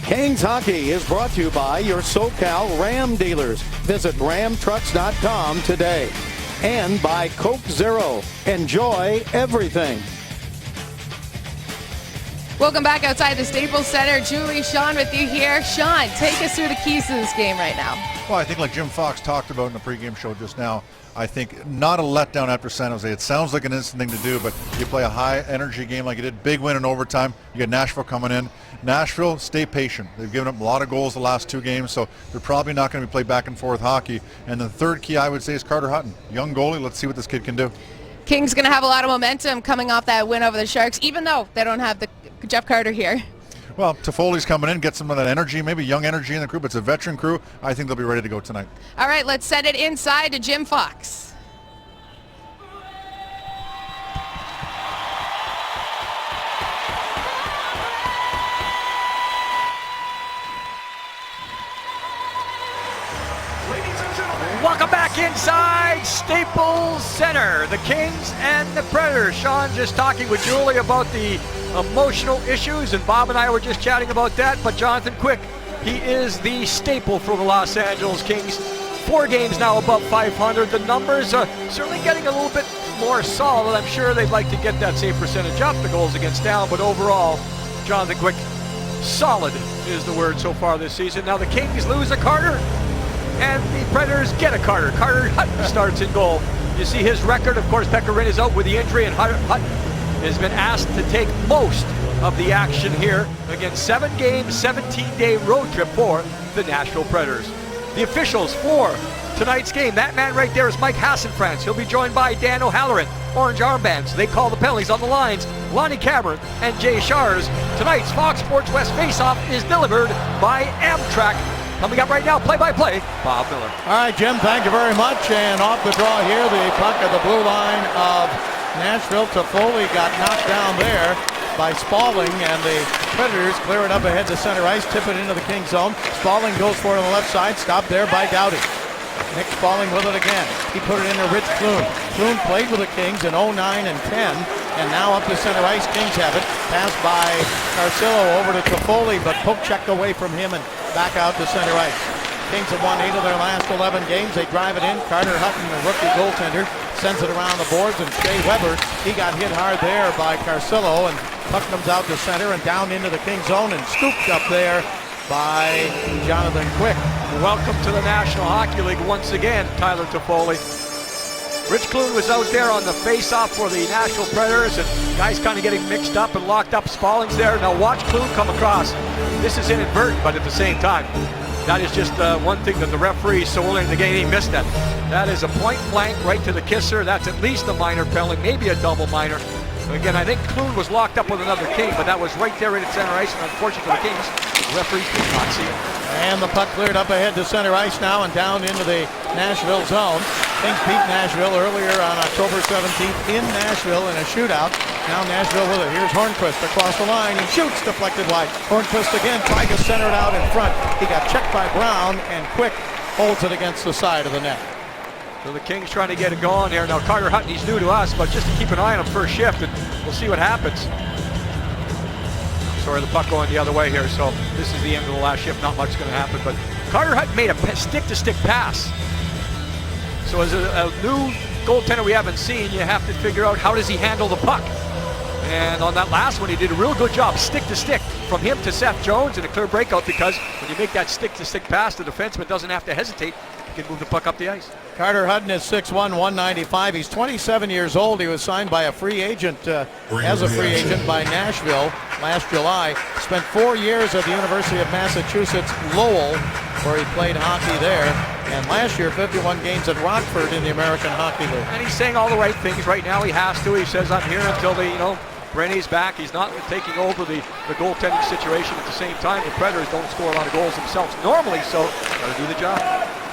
Kings Hockey is brought to you by your SoCal Ram dealers. Visit ramtrucks.com today. And by Coke Zero. Enjoy everything. Welcome back outside the Staples Center. Julie, Sean with you here. Sean, take us through the keys to this game right now. Well, I think like Jim Fox talked about in the pregame show just now, I think not a letdown after San Jose. It sounds like an instant thing to do, but you play a high-energy game like you did. Big win in overtime. You got Nashville coming in. Nashville, stay patient. They've given up a lot of goals the last two games, so they're probably not going to be played back and forth hockey. And the third key, I would say, is Carter Hutton. Young goalie. Let's see what this kid can do. Kings going to have a lot of momentum coming off that win over the Sharks, even though they don't have the Jeff Carter here. Well, Toffoli's coming in, get some of that energy, maybe young energy in the crew, but it's a veteran crew. I think they'll be ready to go tonight. All right, let's send it inside to Jim Fox. Welcome back inside Staples Center. The Kings and the Predators. Sean just talking with Julie about the emotional issues, and Bob and I were just chatting about that. But Jonathan Quick, he is the staple for the Los Angeles Kings. 4 games now above 500. The numbers are certainly getting a little bit more solid. I'm sure they'd like to get that save percentage up, the goals against down, but overall, Jonathan Quick, solid is the word so far this season. Now the Kings lose a Carter, and the Predators get a Carter. Carter Hutton starts in goal. You see his record. Of course, Pekka Rinne is out with the injury, and Hutton has been asked to take most of the action here. Again, 7 games, 17-day road trip for the Nashville Predators. The officials for tonight's game, that man right there is Mike Hassenfrantz. He'll be joined by Dan O'Halloran. Orange armbands. They call the penalties on the lines. Lonnie Cameron and Jay Shars. Tonight's Fox Sports West faceoff is delivered by Amtrak. Coming up right now, play-by-play, Bob Miller. All right, Jim, thank you very much. And off the draw here, the puck at the blue line of Nashville. Toffoli got knocked down there by Spaulding, and the Predators clear it up ahead to center ice, tip it into the Kings zone. Spaulding goes for it on the left side, stopped there by Doughty. Nick Spaulding with it again. He put it into Rich Clune. Clune played with the Kings in 09 and 10, and now up to center ice. Kings have it. Passed by Carcillo over to Toffoli, but poke checked away from him and back out to center ice. Kings have won 8 of their last 11 games. They drive it in. Carter Hutton, the rookie goaltender, sends it around the boards, and Shea Weber, he got hit hard there by Carcillo, and puck comes out to center and down into the Kings zone and scooped up there by Jonathan Quick. Welcome to the National Hockey League once again, Tyler Toffoli. Rich Clune was out there on the face-off for the Nashville Predators, and guys kind of getting mixed up and locked up. Spaulding's there. Now watch Clune come across. This is inadvertent, but at the same time, that is just one thing that the referee so early in the game, he missed that. That is a point blank right to the kisser. That's at least a minor penalty, maybe a double minor. Again, I think Clune was locked up with another King, but that was right there in center ice, and unfortunately for the Kings, the referees did not see it. And the puck cleared up ahead to center ice now and down into the Nashville zone. Kings beat Nashville earlier on October 17th in Nashville in a shootout. Now Nashville with it. Here's Hornquist across the line. He shoots, deflected wide. Hornquist again tried to center it out in front. He got checked by Brown, and Quick holds it against the side of the net. So the Kings trying to get it going here. Now Carter Hutton, he's new to us, but just to keep an eye on him first shift, and we'll see what happens. Sorry, the puck going the other way here, so this is the end of the last shift. Not much is going to happen, but Carter Hutton made a stick-to-stick pass. So as a new goaltender we haven't seen, you have to figure out how does he handle the puck. And on that last one, he did a real good job, stick-to-stick, from him to Seth Jones in a clear breakout, because when you make that stick-to-stick pass, the defenseman doesn't have to hesitate. He can move the puck up the ice. Carter Hutton is 6'1", 195. He's 27 years old. He was signed by a free agent, as a free agent by Nashville last July. Spent 4 years at the University of Massachusetts, Lowell, where he played hockey there. And last year, 51 games at Rockford in the American Hockey League. And he's saying all the right things right now. He has to. He says, I'm here until Brenny's back. He's not taking over the goaltending situation. At the same time, the Predators don't score a lot of goals themselves normally, so got to do the job.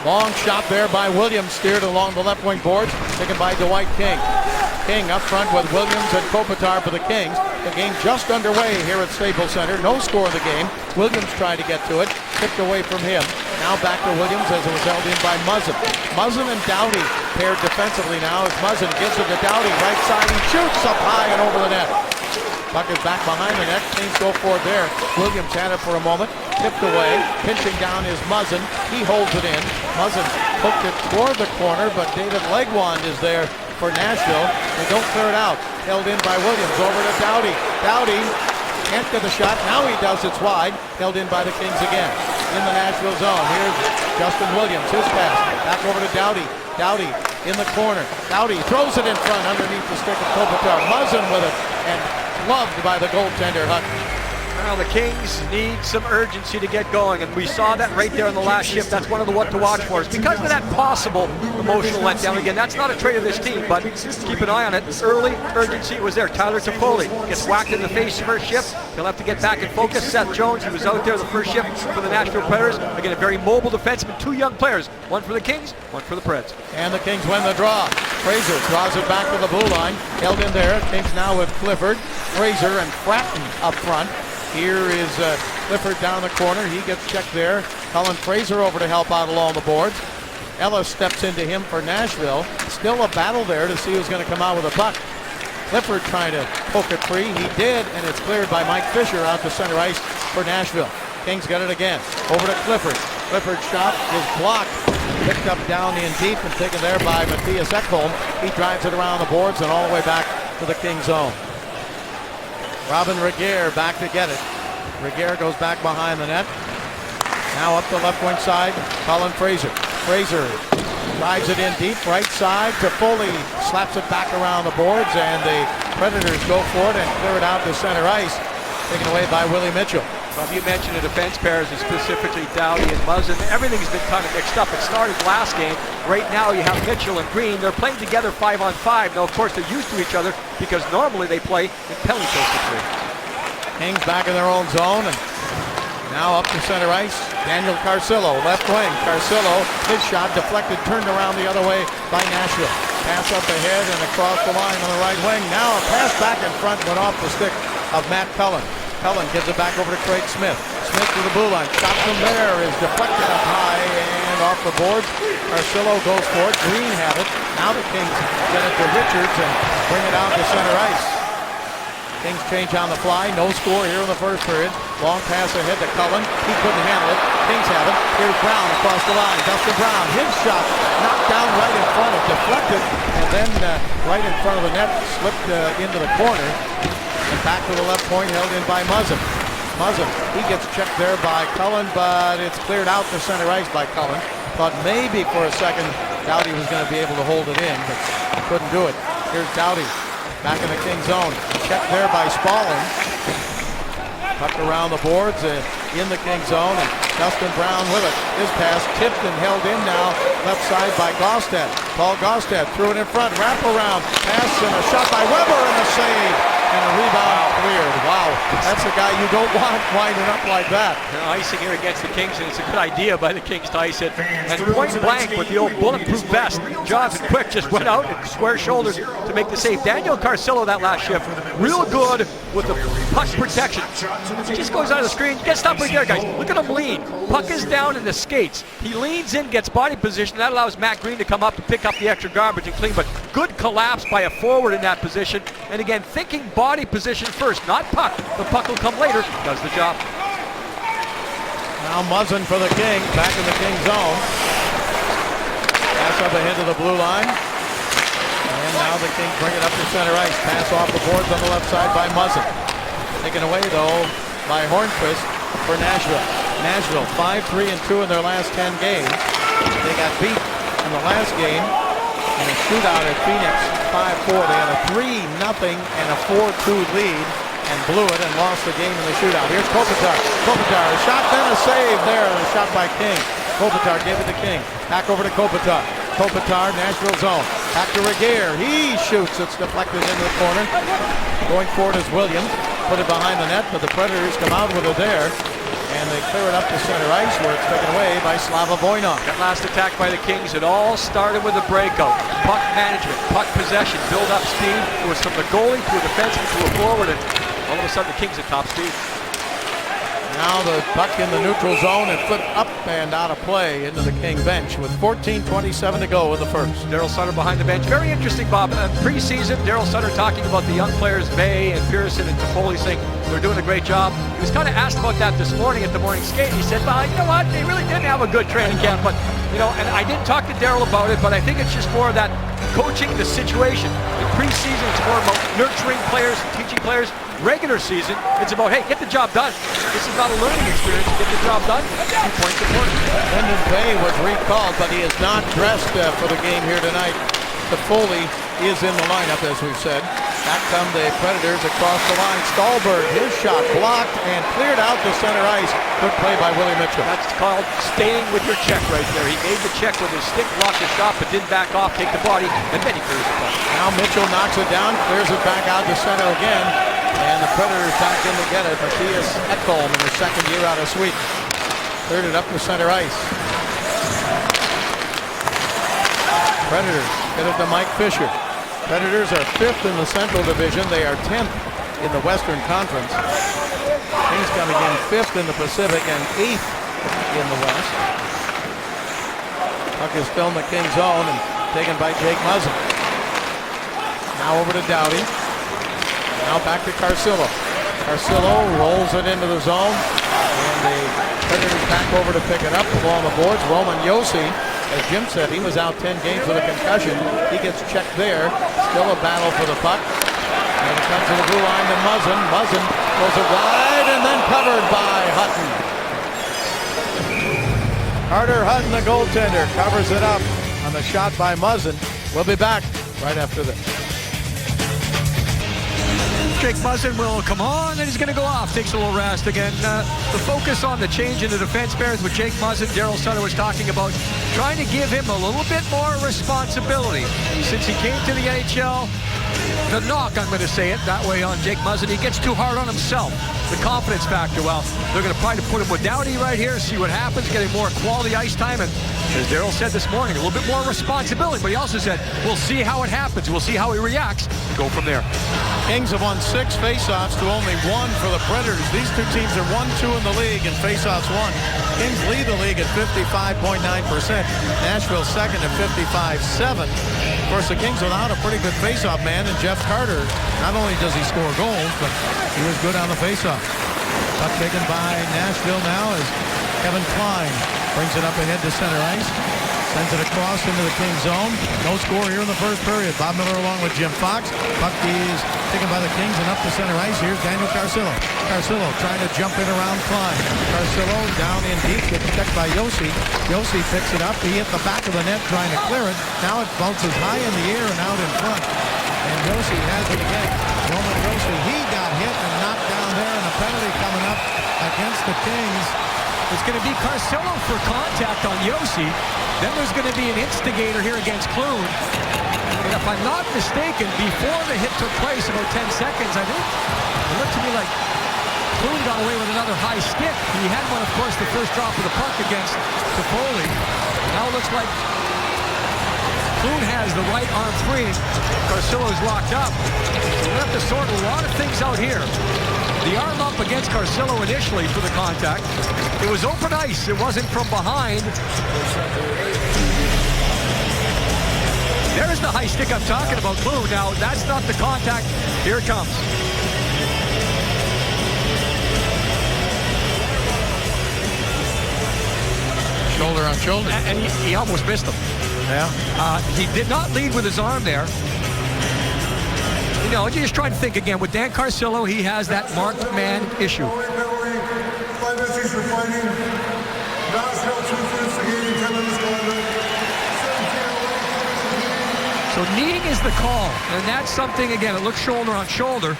Long shot there by Williams, steered along the left wing boards, taken by Dwight King. King up front with Williams and Kopitar for the Kings. The game just underway here at Staples Center. No score of the game. Williams tried to get to it, tipped away from him. Now back to Williams as it was held in by Muzzin. Muzzin and Doughty paired defensively now as Muzzin gives it to Doughty, right side. He shoots up high and over the net. Puck is back behind the net. Kings go for it there. Williams had it for a moment. Tipped away. Pinching down is Muzzin. He holds it in. Muzzin hooked it toward the corner, but David Legwand is there for Nashville. They don't clear it out. Held in by Williams. Over to Doughty. Doughty can't get the shot. Now he does. It's wide. Held in by the Kings again. In the Nashville zone. Here's Justin Williams. His pass. Back over to Doughty. Doughty in the corner. Doughty throws it in front underneath the stick of Kopitar. Muzzin with it and gloved by the goaltender Hutton. Well, the Kings need some urgency to get going, and we saw that right there in the last shift. That's one of the what to watch for. It's because of that possible emotional letdown. Again, that's not a trait of this team, but keep an eye on it. Early urgency was there. Tyler Toffoli gets whacked in the face first shift. He'll have to get back in focus. Seth Jones, he was out there the first shift for the Nashville Predators. Again, a very mobile defenseman, two young players. One for the Kings, one for the Preds. And the Kings win the draw. Fraser draws it back to the blue line. Held in there. Kings now with Clifford, Fraser, and Fratton up front. Here is Clifford down the corner. He gets checked there. Colin Fraser over to help out along the boards. Ellis steps into him for Nashville. Still a battle there to see who's going to come out with a puck. Clifford trying to poke it free. He did, and it's cleared by Mike Fisher out to center ice for Nashville. Kings get it again. Over to Clifford. Clifford's shot is blocked. Picked up down in deep and taken there by Matthias Ekholm. He drives it around the boards and all the way back to the Kings zone. Robin Regehr back to get it. Regehr goes back behind the net. Now up the left wing side, Colin Fraser. Fraser drives it in deep, right side to Foley. Slaps it back around the boards, and the Predators go for it and clear it out to center ice. Taken away by Willie Mitchell. Well, you mentioned the defense pairs, and specifically Doughty and Muzzin. Everything's been kind of mixed up. It started last game. Right now you have Mitchell and Green. They're playing together 5-on-5. Now, of course, they're used to each other because normally they play in penalty kill. Kings back in their own zone, and now up to center ice. Daniel Carcillo, left wing. Carcillo, his shot deflected, turned around the other way by Nashville. Pass up ahead and across the line on the right wing. Now a pass back in front went off the stick of Matt Cullen. Cullen gives it back over to Craig Smith. Smith to the blue line. Shot from there is deflected up high and off the boards. Carcillo goes for it. Green have it. Now the Kings get it to Richards and bring it out to center ice. Kings change on the fly. No score here in the first period. Long pass ahead to Cullen. He couldn't handle it. Kings have it. Here's Brown across the line. Dustin Brown. His shot knocked down right in front. It deflected and then right in front of the net slipped into the corner. And back to the left point, held in by Muzzin. Muzzin, he gets checked there by Cullen, but it's cleared out to center ice by Cullen. Thought maybe for a second Doughty was going to be able to hold it in, but couldn't do it. Here's Doughty back in the Kings zone. Checked there by Spaulding. Tucked around the boards in the Kings zone, and Dustin Brown with it. His pass tipped and held in now, left side by Gaustad. Paul Gaustad threw it in front, wrap around, pass and a shot by Weber and a save. And a rebound cleared. Wow, that's a guy you don't want winding up like that. Icing here against the Kings, and it's a good idea by the Kings to ice it. And point blank with the old bulletproof vest, Jonathan Quick just went out at square shoulders to make the save. Daniel Carcillo that last shift, real good with the puck protection. He just goes out of the screen. Get stopped right there, guys. Look at him lean. Puck is down in the skates. He leans in, gets body position. That allows Matt Green to come up and pick up the extra garbage and clean. But good collapse by a forward in that position. And again, thinking body position first, not puck. The puck will come later. Does the job. Now Muzzin for the Kings, back in the Kings zone. Pass up ahead to the blue line. And now the Kings bring it up to center ice. Pass off the boards on the left side by Muzzin. Taken away, though, by Hornquist for Nashville. Nashville 5-3-2 in their last 10 games. They got beat in the last game in a shootout at Phoenix 5-4. They had a 3-0 and a 4-2 lead and blew it and lost the game in the shootout. Here's Kopitar. Kopitar, a shot, then a save there. A shot by King. Kopitar gave it to King. Back over to Kopitar. Kopitar, Nashville zone. Back to Regehr. He shoots. It's deflected into the corner. Going forward is Williams. Put it behind the net, but the Predators come out with it there. And they clear it up to center ice where it's taken away by Slava Voinov. That last attack by the Kings, it all started with a breakout. Puck management, puck possession, build up speed. It was from the goalie to a defenseman to a forward, and all of a sudden the Kings at top speed. Now the puck in the neutral zone and flipped up and out of play into the King bench with 14:27 to go in the first. Daryl Sutter behind the bench. Very interesting, Bob. Preseason, Daryl Sutter talking about the young players, May and Pearson and Toffoli, saying they're doing a great job. He was kind of asked about that this morning at the morning skate. He said, well, you know what? They really didn't have a good training camp. But, you know, and I didn't talk to Daryl about it, but I think it's just more of that coaching the situation. In preseason, it's more about nurturing players, teaching players. Regular season, it's about, hey, get the job done. This is not a learning experience. Get the job done. 2 points important. Brendan Bay was recalled, but he is not dressed for the game here tonight. Toffoli is in the lineup, as we've said. Back come the Predators across the line. Stahlberg, his shot blocked and cleared out to center ice. Good play by Willie Mitchell. That's called staying with your check right there. He made the check with his stick, blocked the shot, but didn't back off, take the body, and then he clears the puck. Now Mitchell knocks it down, clears it back out to center again. And the Predators back in to get it. Matthias Ekholm in his second year out of Sweden. Cleared it up to center ice. Predators get it to Mike Fisher. Predators are 5th in the Central Division. They are 10th in the Western Conference. Kings coming in 5th in the Pacific and 8th in the West. Puck is still in the King zone and taken by Jake Muzzin. Now over to Doughty. Now back to Carcillo. Carcillo rolls it into the zone. And the Predators back over to pick it up along the boards. Roman Josi, as Jim said, he was out 10 games with a concussion. He gets checked there. Still a battle for the puck. And it comes to the blue line to Muzzin. Muzzin goes it wide and then covered by Hutton. Carter Hutton, the goaltender, covers it up on the shot by Muzzin. We'll be back right after this. Jake Muzzin will come on, and he's going to go off. Takes a little rest again. The focus on the change in the defense pairs with Jake Muzzin, Daryl Sutter was talking about trying to give him a little bit more responsibility. Since he came to the NHL, the knock, I'm going to say it that way, on Jake Muzzin, he gets too hard on himself. The confidence factor, well, they're going to try to put him with Doughty right here, see what happens, getting more quality ice time, and as Daryl said this morning, a little bit more responsibility, but he also said, we'll see how it happens, we'll see how he reacts, and go from there. Kings have won 6 faceoffs to only 1 for the Predators. These two teams are 1-2 in the league in faceoffs won. Kings lead the league at 55.9%. Nashville second at 55.7%. Of course, the Kings without a pretty good faceoff man, and Jeff Carter, not only does he score goals, but he was good on the faceoff. Puck taken by Nashville now as Kevin Klein brings it up ahead to center ice. Sends it across into the King zone. No score here in the first period. Bob Miller along with Jim Fox. Puck is taken by the Kings and up to center ice. Here's Daniel Carcillo. Carcillo trying to jump in around Klein. Carcillo down in deep. Gets checked by Josi. Josi picks it up. He hit the back of the net trying to clear it. Now it bounces high in the air and out in front. And Josi has it again. Roman Josi, he got hit and knocked down there, and a penalty coming up against the Kings. It's going to be Carcillo for contact on Josi. Then there's going to be an instigator here against Clune. And if I'm not mistaken, before the hit took place, about 10 seconds, I think, it looked to me like Clune got away with another high stick. He had one, of course, the first drop of the puck against Toffoli. Now it looks like Clune has the right arm free. Carcillo's locked up. So we'll have to sort a lot of things out here. The arm up against Carcillo initially for the contact. It was open ice. It wasn't from behind. There's the high stick I'm talking about, Clune. Now, that's not the contact. Here it comes. Shoulder on shoulder. And he almost missed him. Yeah. He did not lead with his arm there. You know, you're just trying to think again. With Dan Carcillo, he has that marked man issue. So kneeing is the call, and that's something, again, it looks shoulder on shoulder.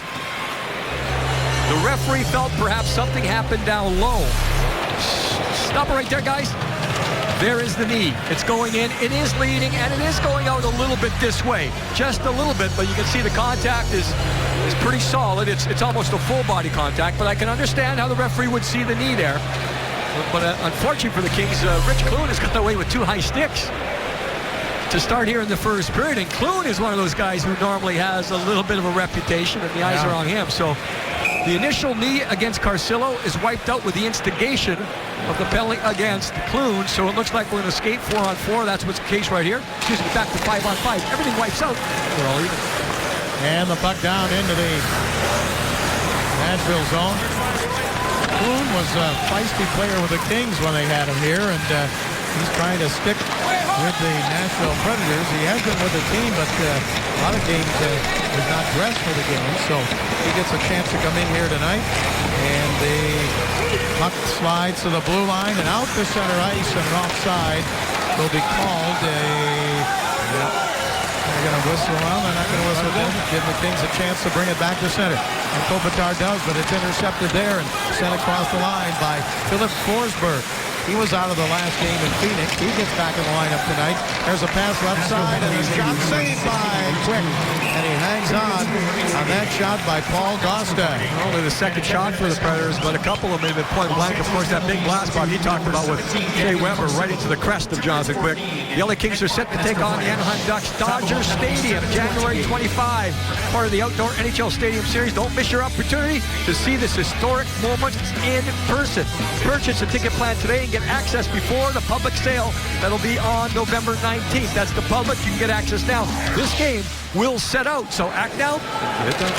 The referee felt perhaps something happened down low. Stop it right there, guys. There is the knee. It's going in. It is leading, and it is going out a little bit this way. Just a little bit, but you can see the contact is pretty solid. It's almost a full body contact, but I can understand how the referee would see the knee there. But unfortunately for the Kings, Rich Clune has got away with 2 high sticks to start here in the first period. And Clune is one of those guys who normally has a little bit of a reputation, and the eyes are on him. So The initial knee against Carcillo is wiped out with the instigation of the penalty against Clune, so it looks like we're going to skate 4-on-4. That's what's the case right here. Excuse me, back to 5-on-5. Everything wipes out. We're all even. And the puck down into the Nashville zone. Clune was a feisty player with the Kings when they had him here, and he's trying to stick with the Nashville Predators. He has been with the team, but a lot of games is not dressed for the game, so he gets a chance to come in here tonight. And the puck slides to the blue line and out to center ice, and offside will be called. They're going to whistle. Well, they're not going to whistle then. Give the Kings a chance to bring it back to center. And Kopitar does, but it's intercepted there and sent across the line by Philip Forsberg. He was out of the last game in Phoenix. He gets back in the lineup tonight. There's a pass left side, and a shot saved by Quick. And he hangs on that shot by Paul Gosta. Only the second shot for the Predators, but a couple of them have been point blank. Of course, that big blast spot he talked about with Shea Weber right into the crest of Jonathan Quick. The LA Kings are set to take on the Anaheim Ducks. Dodger Stadium, January 25. Part of the Outdoor NHL Stadium Series. Don't miss your opportunity to see this historic moment in person. Purchase a ticket plan today and get access before the public sale. That'll be on November 19th. That's the public. You can get access now. This game will set out, so act now. Get it done.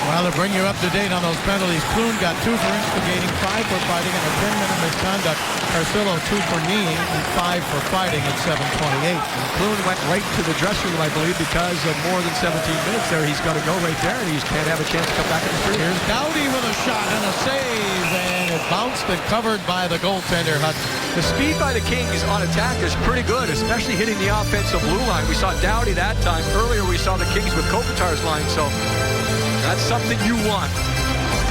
Well, to bring you up to date on those penalties, Clune got 2 for instigating, 5 for fighting, and a 10-minute misconduct. Carcillo 2 for kneeing, and 5 for fighting at 7:28. Clune went right to the dressing room, I believe, because of more than 17 minutes there. He's got to go right there, and he can't have a chance to come back in the street. Here's Doughty with a shot and a save, and it bounced and covered by the goaltender, Hutton. The speed by the Kings on attack is pretty good, especially hitting the offensive blue line. We saw Doughty that time. Earlier, we saw the Kings with Kopitar's line, so that's something you want.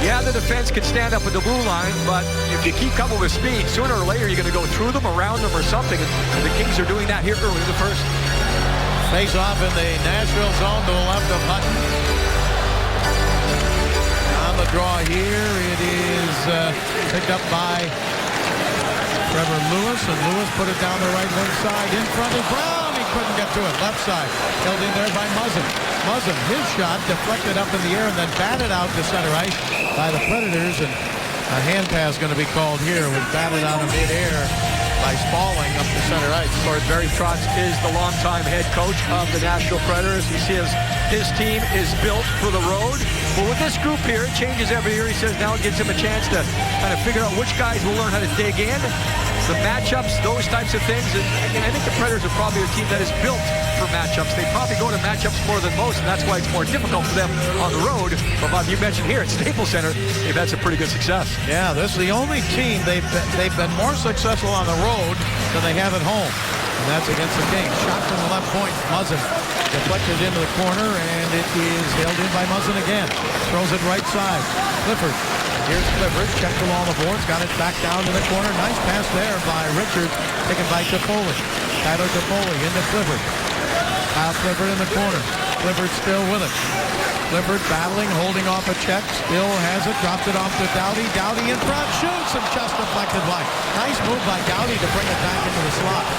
Yeah, the defense can stand up at the blue line, but if you keep coming with speed, sooner or later you're going to go through them, around them, or something. And the Kings are doing that here early in the first. Face off in the Nashville zone to the left of Hutton. On the draw here, it is picked up by Trevor Lewis, and Lewis put it down the right wing side. In front is Brown. He couldn't get to it. Left side. Held in there by Muzzin. Muzzin, his shot deflected up in the air and then batted out to center ice by the Predators. And a hand pass going to be called here. It was batted out in midair by Spaulding up to center ice. Of course, Barry Trotz is the longtime head coach of the Nashville Predators. He says his team is built for the road. But with this group here, it changes every year. He says now it gives him a chance to kind of figure out which guys will learn how to dig in, the matchups, those types of things. And I think the Predators are probably a team that is built for matchups. They probably go to matchups more than most, and that's why it's more difficult for them on the road. But Bob, you mentioned here at Staples Center, they've had some pretty good success. Yeah, this is the only team they've been more successful on the road than they have at home. And that's against the Kings. Shot from the left point. Muzzin deflected into the corner, and it is held in by Muzzin again. Throws it right side. Clifford. Here's Clifford. Checked along the boards. Got it back down to the corner. Nice pass there by Richards. Taken by Toffoli. Tyler Toffoli into Clifford. Kyle Clifford in the corner. Clifford still with it. Clifford battling, holding off a check. Still has it. Dropped it off to Doughty. Doughty in front. Shoots and just deflected wide. Nice move by Doughty to bring it back into the slot.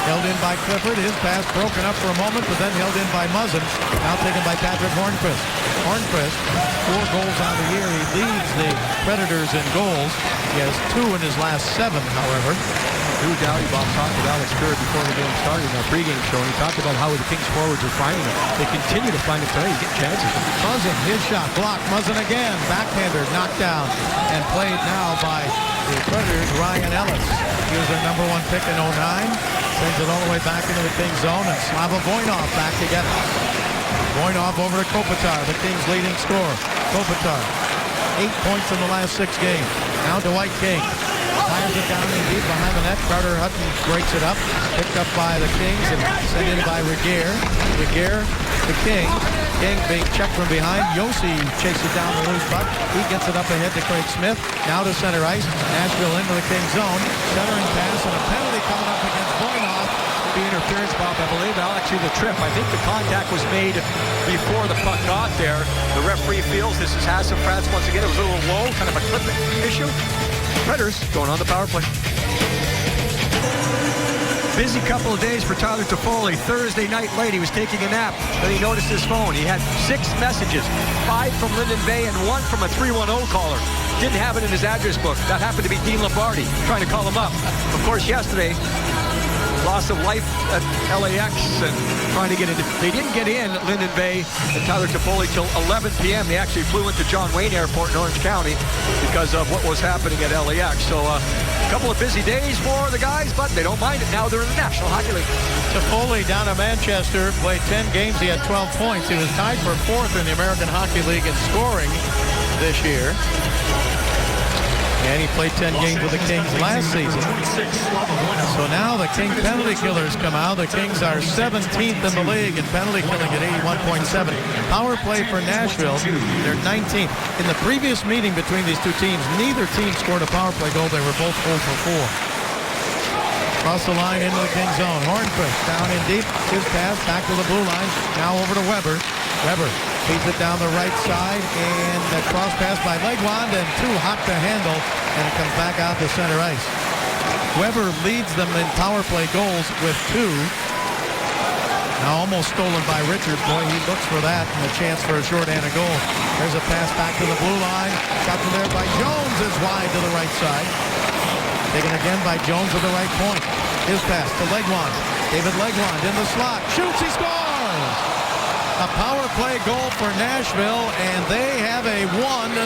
Held in by Clifford. His pass broken up for a moment, but then held in by Muzzin. Now taken by Patrick Hornquist. Hornquist, 4 goals on the year. He leads the Predators in goals. He has 2 in his last 7, however. Drew Doughty, Bob, talked with Alex Kerr before the game started in our pregame show, and he talked about how the Kings forwards are finding it. They continue to find it today. You get chances. Muzzin, his shot blocked. Muzzin again. Backhander knocked down and played now by the Predators, Ryan Ellis. He was their number 1 pick in 09. Sends it all the way back into the Kings zone, and Slava Voinov back together. Voinov over to Kopitar, the Kings' leading scorer. Kopitar, 8 points in the last 6 games. Now Dwight King. Fires it down in deep behind the net. Carter Hutton breaks it up. Picked up by the Kings and sent in by Regehr. Regehr to King. King being checked from behind. Yossi chases down the loose puck. He gets it up ahead to Craig Smith. Now to center ice. Nashville into the Kings zone. Centering pass and a penalty coming up against Voinov. The interference, Bob, I believe, actually the trip. I think the contact was made before the puck got there. The referee feels this is Hassan-France once again. It was a little low, kind of a clipping issue. Predators going on the power play. Busy couple of days for Tyler Toffoli. Thursday night late, he was taking a nap. Then he noticed his phone. He had 6 messages, 5 from Linden Bay and 1 from a 310 caller. Didn't have it in his address book. That happened to be Dean Lombardi trying to call him up. Of course, yesterday, loss of life at LAX and trying to get in. They didn't get in Linden Bay and Tyler Toffoli till 11 p.m. They actually flew into John Wayne Airport in Orange County because of what was happening at LAX. So a couple of busy days for the guys, but they don't mind it. Now they're in the National Hockey League. Toffoli down in Manchester played 10 games. He had 12 points. He was tied for 4th in the American Hockey League in scoring this year. And he played 10 games with the Kings last season. So now the King penalty killers come out. The Kings are 17th in the league in penalty killing at 81.7. Power play for Nashville, they're 19th. In the previous meeting between these two teams, neither team scored a power play goal. They were both 0 for 4. Across the line into the King zone. Hornquist down in deep. His pass back to the blue line. Now over to Weber. Weber feeds it down the right side, and that cross pass by Legwand, and too hot to handle, and it comes back out to center ice. Weber leads them in power play goals with 2. Now almost stolen by Richard. Boy, he looks for that and a chance for a shorthanded goal. There's a pass back to the blue line. Shot from there by Jones is wide to the right side. Taken again by Jones at the right point. His pass to Legwand. David Legwand in the slot. Shoots, he scores! A power play goal for Nashville, and they have a 1-0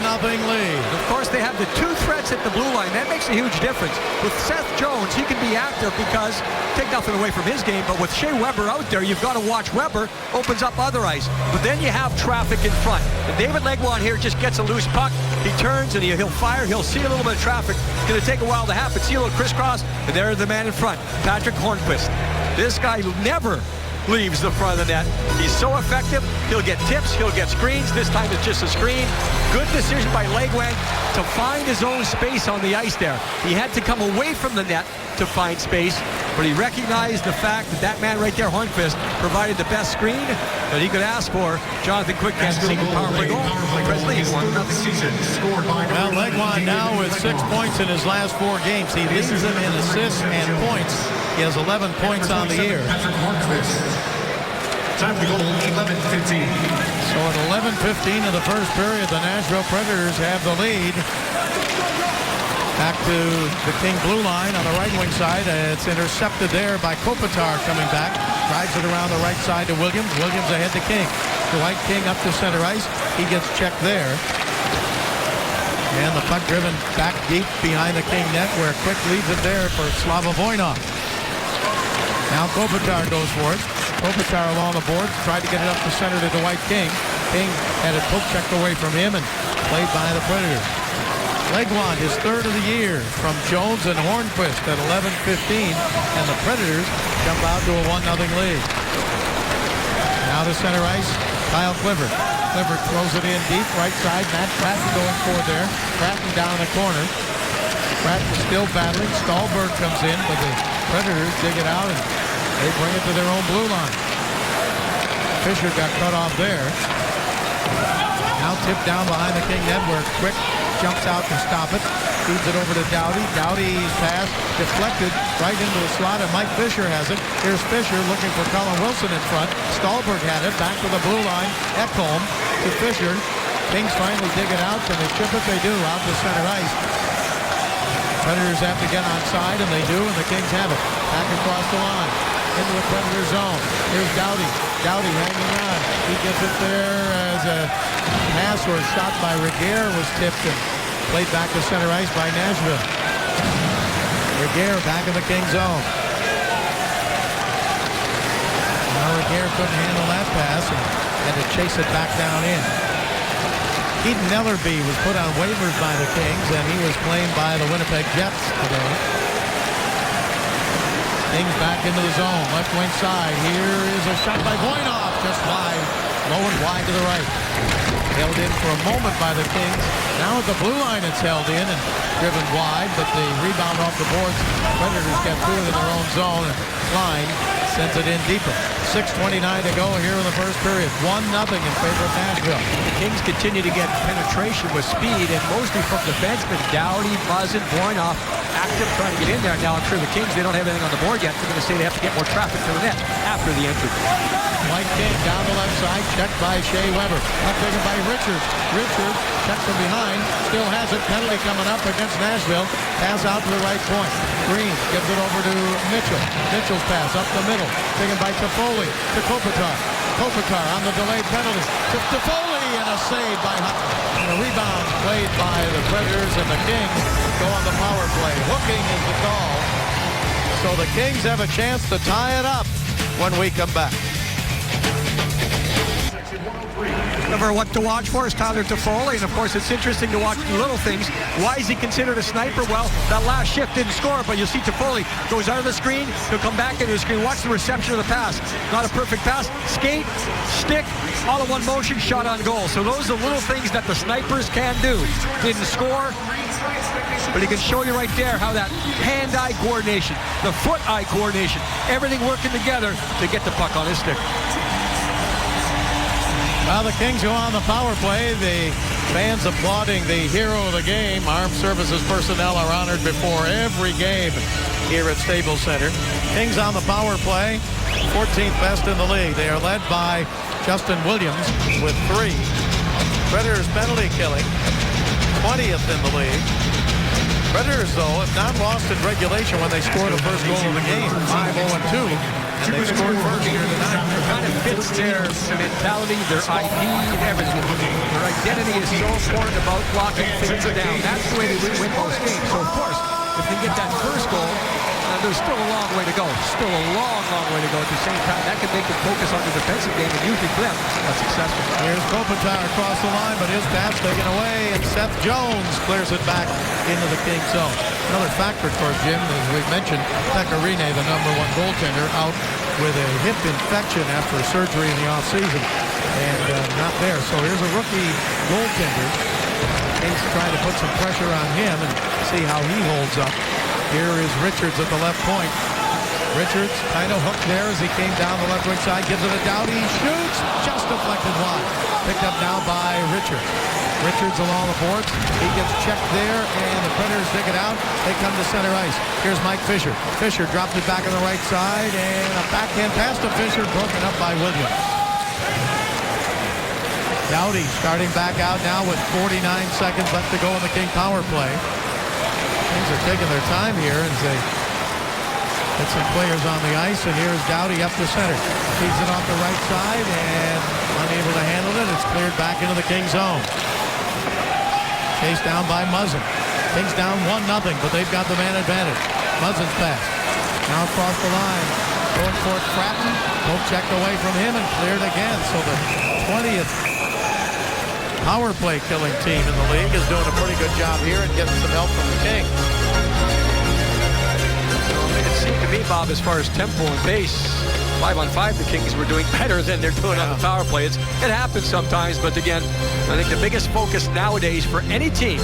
lead. Of course, they have the 2 threats at the blue line. That makes a huge difference. With Seth Jones, he can be active because, take nothing away from his game, but with Shea Weber out there, you've got to watch Weber, opens up other ice. But then you have traffic in front. And David Legwand here just gets a loose puck. He turns and he'll fire. He'll see a little bit of traffic. It's going to take a while to happen. See a little crisscross, and there's the man in front, Patrick Hornquist. This guy never leaves the front of the net. He's so effective. He'll get tips. He'll get screens. This time it's just a screen. Good decision by Legwand to find his own space on the ice there. He had to come away from the net to find space, but he recognized the fact that that man right there, Hornquist, provided the best screen that he could ask for. Jonathan Quick can't single power play goal. Presley 1-0. Well, Legwand now with 6 points in his last 4 games. He leads them in assists and points. He has 11 points on the year. Time to go 11:15. So at 11:15 of the first period, the Nashville Predators have the lead. Back to the King blue line on the right wing side. It's intercepted there by Kopitar coming back. Drives it around the right side to Williams. Williams ahead to King. Dwight King up to center ice. He gets checked there. And the puck driven back deep behind the King net, where Quick leaves it there for Slava Voinov. Now Kopitar goes for it. Kopitar along the boards, tried to get it up the center to Dwight King. King had it poke checked away from him and played by the Predators. Legwand, his 3rd of the year from Jones and Hornquist at 11:15, and the Predators jump out to a 1-0 lead. Now to center ice, Kyle Clifford. Clifford throws it in deep, right side. Matt Pratten going for it there. Pratten down the corner. Pratten still battling. Stahlberg comes in, but the Predators dig it out and they bring it to their own blue line. Fisher got cut off there. Now tipped down behind the King net, where Quick jumps out to stop it. Feeds it over to Doughty. Doughty's pass deflected right into the slot, and Mike Fisher has it. Here's Fisher looking for Colin Wilson in front. Stahlberg had it. Back to the blue line. Ekholm to Fisher. Kings finally dig it out. Can they chip it? They do, out to center ice. Predators have to get onside, and they do, and the Kings have it. Back across the line into the Predator zone. Here's Doughty. Doughty hanging on. He gets it there as a pass or a shot by Regehr was tipped and played back to center ice by Nashville. Regehr back in the King zone. Now Regehr couldn't handle that pass and had to chase it back down in. Keaton Ellerby was put on waivers by the Kings, and he was claimed by the Winnipeg Jets today. Kings back into the zone, left wing side. Here is a shot by Voinov, just wide, low and wide to the right. Held in for a moment by the Kings. Now at the blue line it's held in and driven wide, but the rebound off the boards. Predators get through it in their own zone, and Klein sends it in deeper. 6:29 to go here in the first period. 1-0 in favor of Nashville. The Kings continue to get penetration with speed, and mostly from defensemen. Dowdy, Muzzin, Voinov, active trying to get in there. Now I'm sure the Kings, they don't have anything on the board yet. They're going to say they have to get more traffic to the net after the entry. White King down the left side, checked by Shea Weber. Up taken by Richards. Richards checked from behind, still has it. Penalty coming up against Nashville. Pass out to the right point. Green gives it over to Mitchell. Mitchell's pass up the middle, taken by Toffoli to Kopitar. Kopitar on the delayed penalty to Toffoli, and a save by Hutton. And a rebound played by the Predators, and the Kings go on the power play. Hooking is the call. So the Kings have a chance to tie it up when we come back. Remember what to watch for is Tyler Toffoli, and of course it's interesting to watch the little things. Why is he considered a sniper? Well, that last shift didn't score, but you'll see Toffoli goes out of the screen, he'll come back into the screen. Watch the reception of the pass. Not a perfect pass. Skate, stick, all in one motion, shot on goal. So those are little things that the snipers can do. Didn't score, but he can show you right there how that hand-eye coordination, the foot-eye coordination, everything working together to get the puck on his stick. Well, the Kings go on the power play. The fans applauding the hero of the game. Armed Services personnel are honored before every game here at Staples Center. Kings on the power play, 14th best in the league. They are led by Justin Williams with 3. Predators penalty killing, 20th in the league. Predators, though, have not lost in regulation when they scored the first goal of the game, 5-0-2. And they scored first here tonight. It kind of fits their mentality, their IP, and everything. Their identity is so important about locking things down. That's the way they win most games. So, of course, if they get that first goal, there's still a long way to go. Still a long, long way to go. At the same time, that can make them focus on the defensive game, and usually for them, that's successful. Here's Kopitar across the line, but his pass taken away, and Seth Jones clears it back into the Kings zone. Another factor, of course, Jim, as we mentioned, Pekka Rinne, the #1 goaltender, out with a hip infection after surgery in the offseason, and not there. So here's a rookie goaltender. Kings trying to put some pressure on him and see how he holds up. Here is Richards at the left point. Richards kind of hooked there as he came down the left wing side, gives it a Dowdy, shoots, just deflected wide. Picked up now by Richards. Richards along the boards. He gets checked there, and the Predators dig it out. They come to center ice. Here's Mike Fisher. Fisher drops it back on the right side, and a backhand pass to Fisher, broken up by Williams. Dowdy starting back out now with 49 seconds left to go in the King power play. Kings are taking their time here as they get some players on the ice, and here's Dowdy up the center. Feeds it off the right side, and unable to handle it. It's cleared back into the King zone. Chased down by Muzzin. Kings down 1-0, but they've got the man advantage. Muzzin's pass. Now across the line. Going for it, Fratton. Poke checked away from him and cleared again. So the 20th power play killing team in the league is doing a pretty good job here and getting some help from the Kings. It seemed to me, Bob, as far as tempo and pace, 5-on-5, the Kings were doing better than they're doing on the power play. It happens sometimes, but again, I think the biggest focus nowadays for any team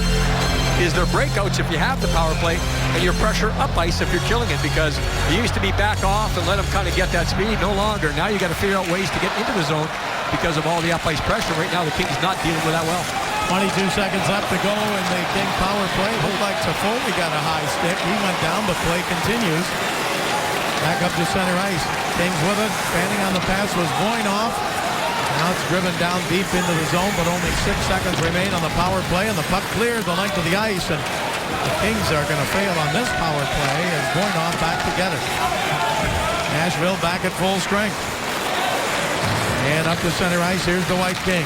is their breakouts if you have the power play, and your pressure up ice if you're killing it, because it used to be back off and let them kind of get that speed. No longer. Now you got to figure out ways to get into the zone because of all the up ice pressure. Right now, the Kings not dealing with that well. 22 seconds left to go in the King power play. Looked like Toffoli got a high stick. He went down, but play continues. Back up to center ice. Kings with it. Standing on the pass was Voinov. Now it's driven down deep into the zone, but only 6 seconds remain on the power play, and the puck clears the length of the ice, and the Kings are going to fail on this power play as Voinov back together. Nashville back at full strength. And up to center ice, here's the White King.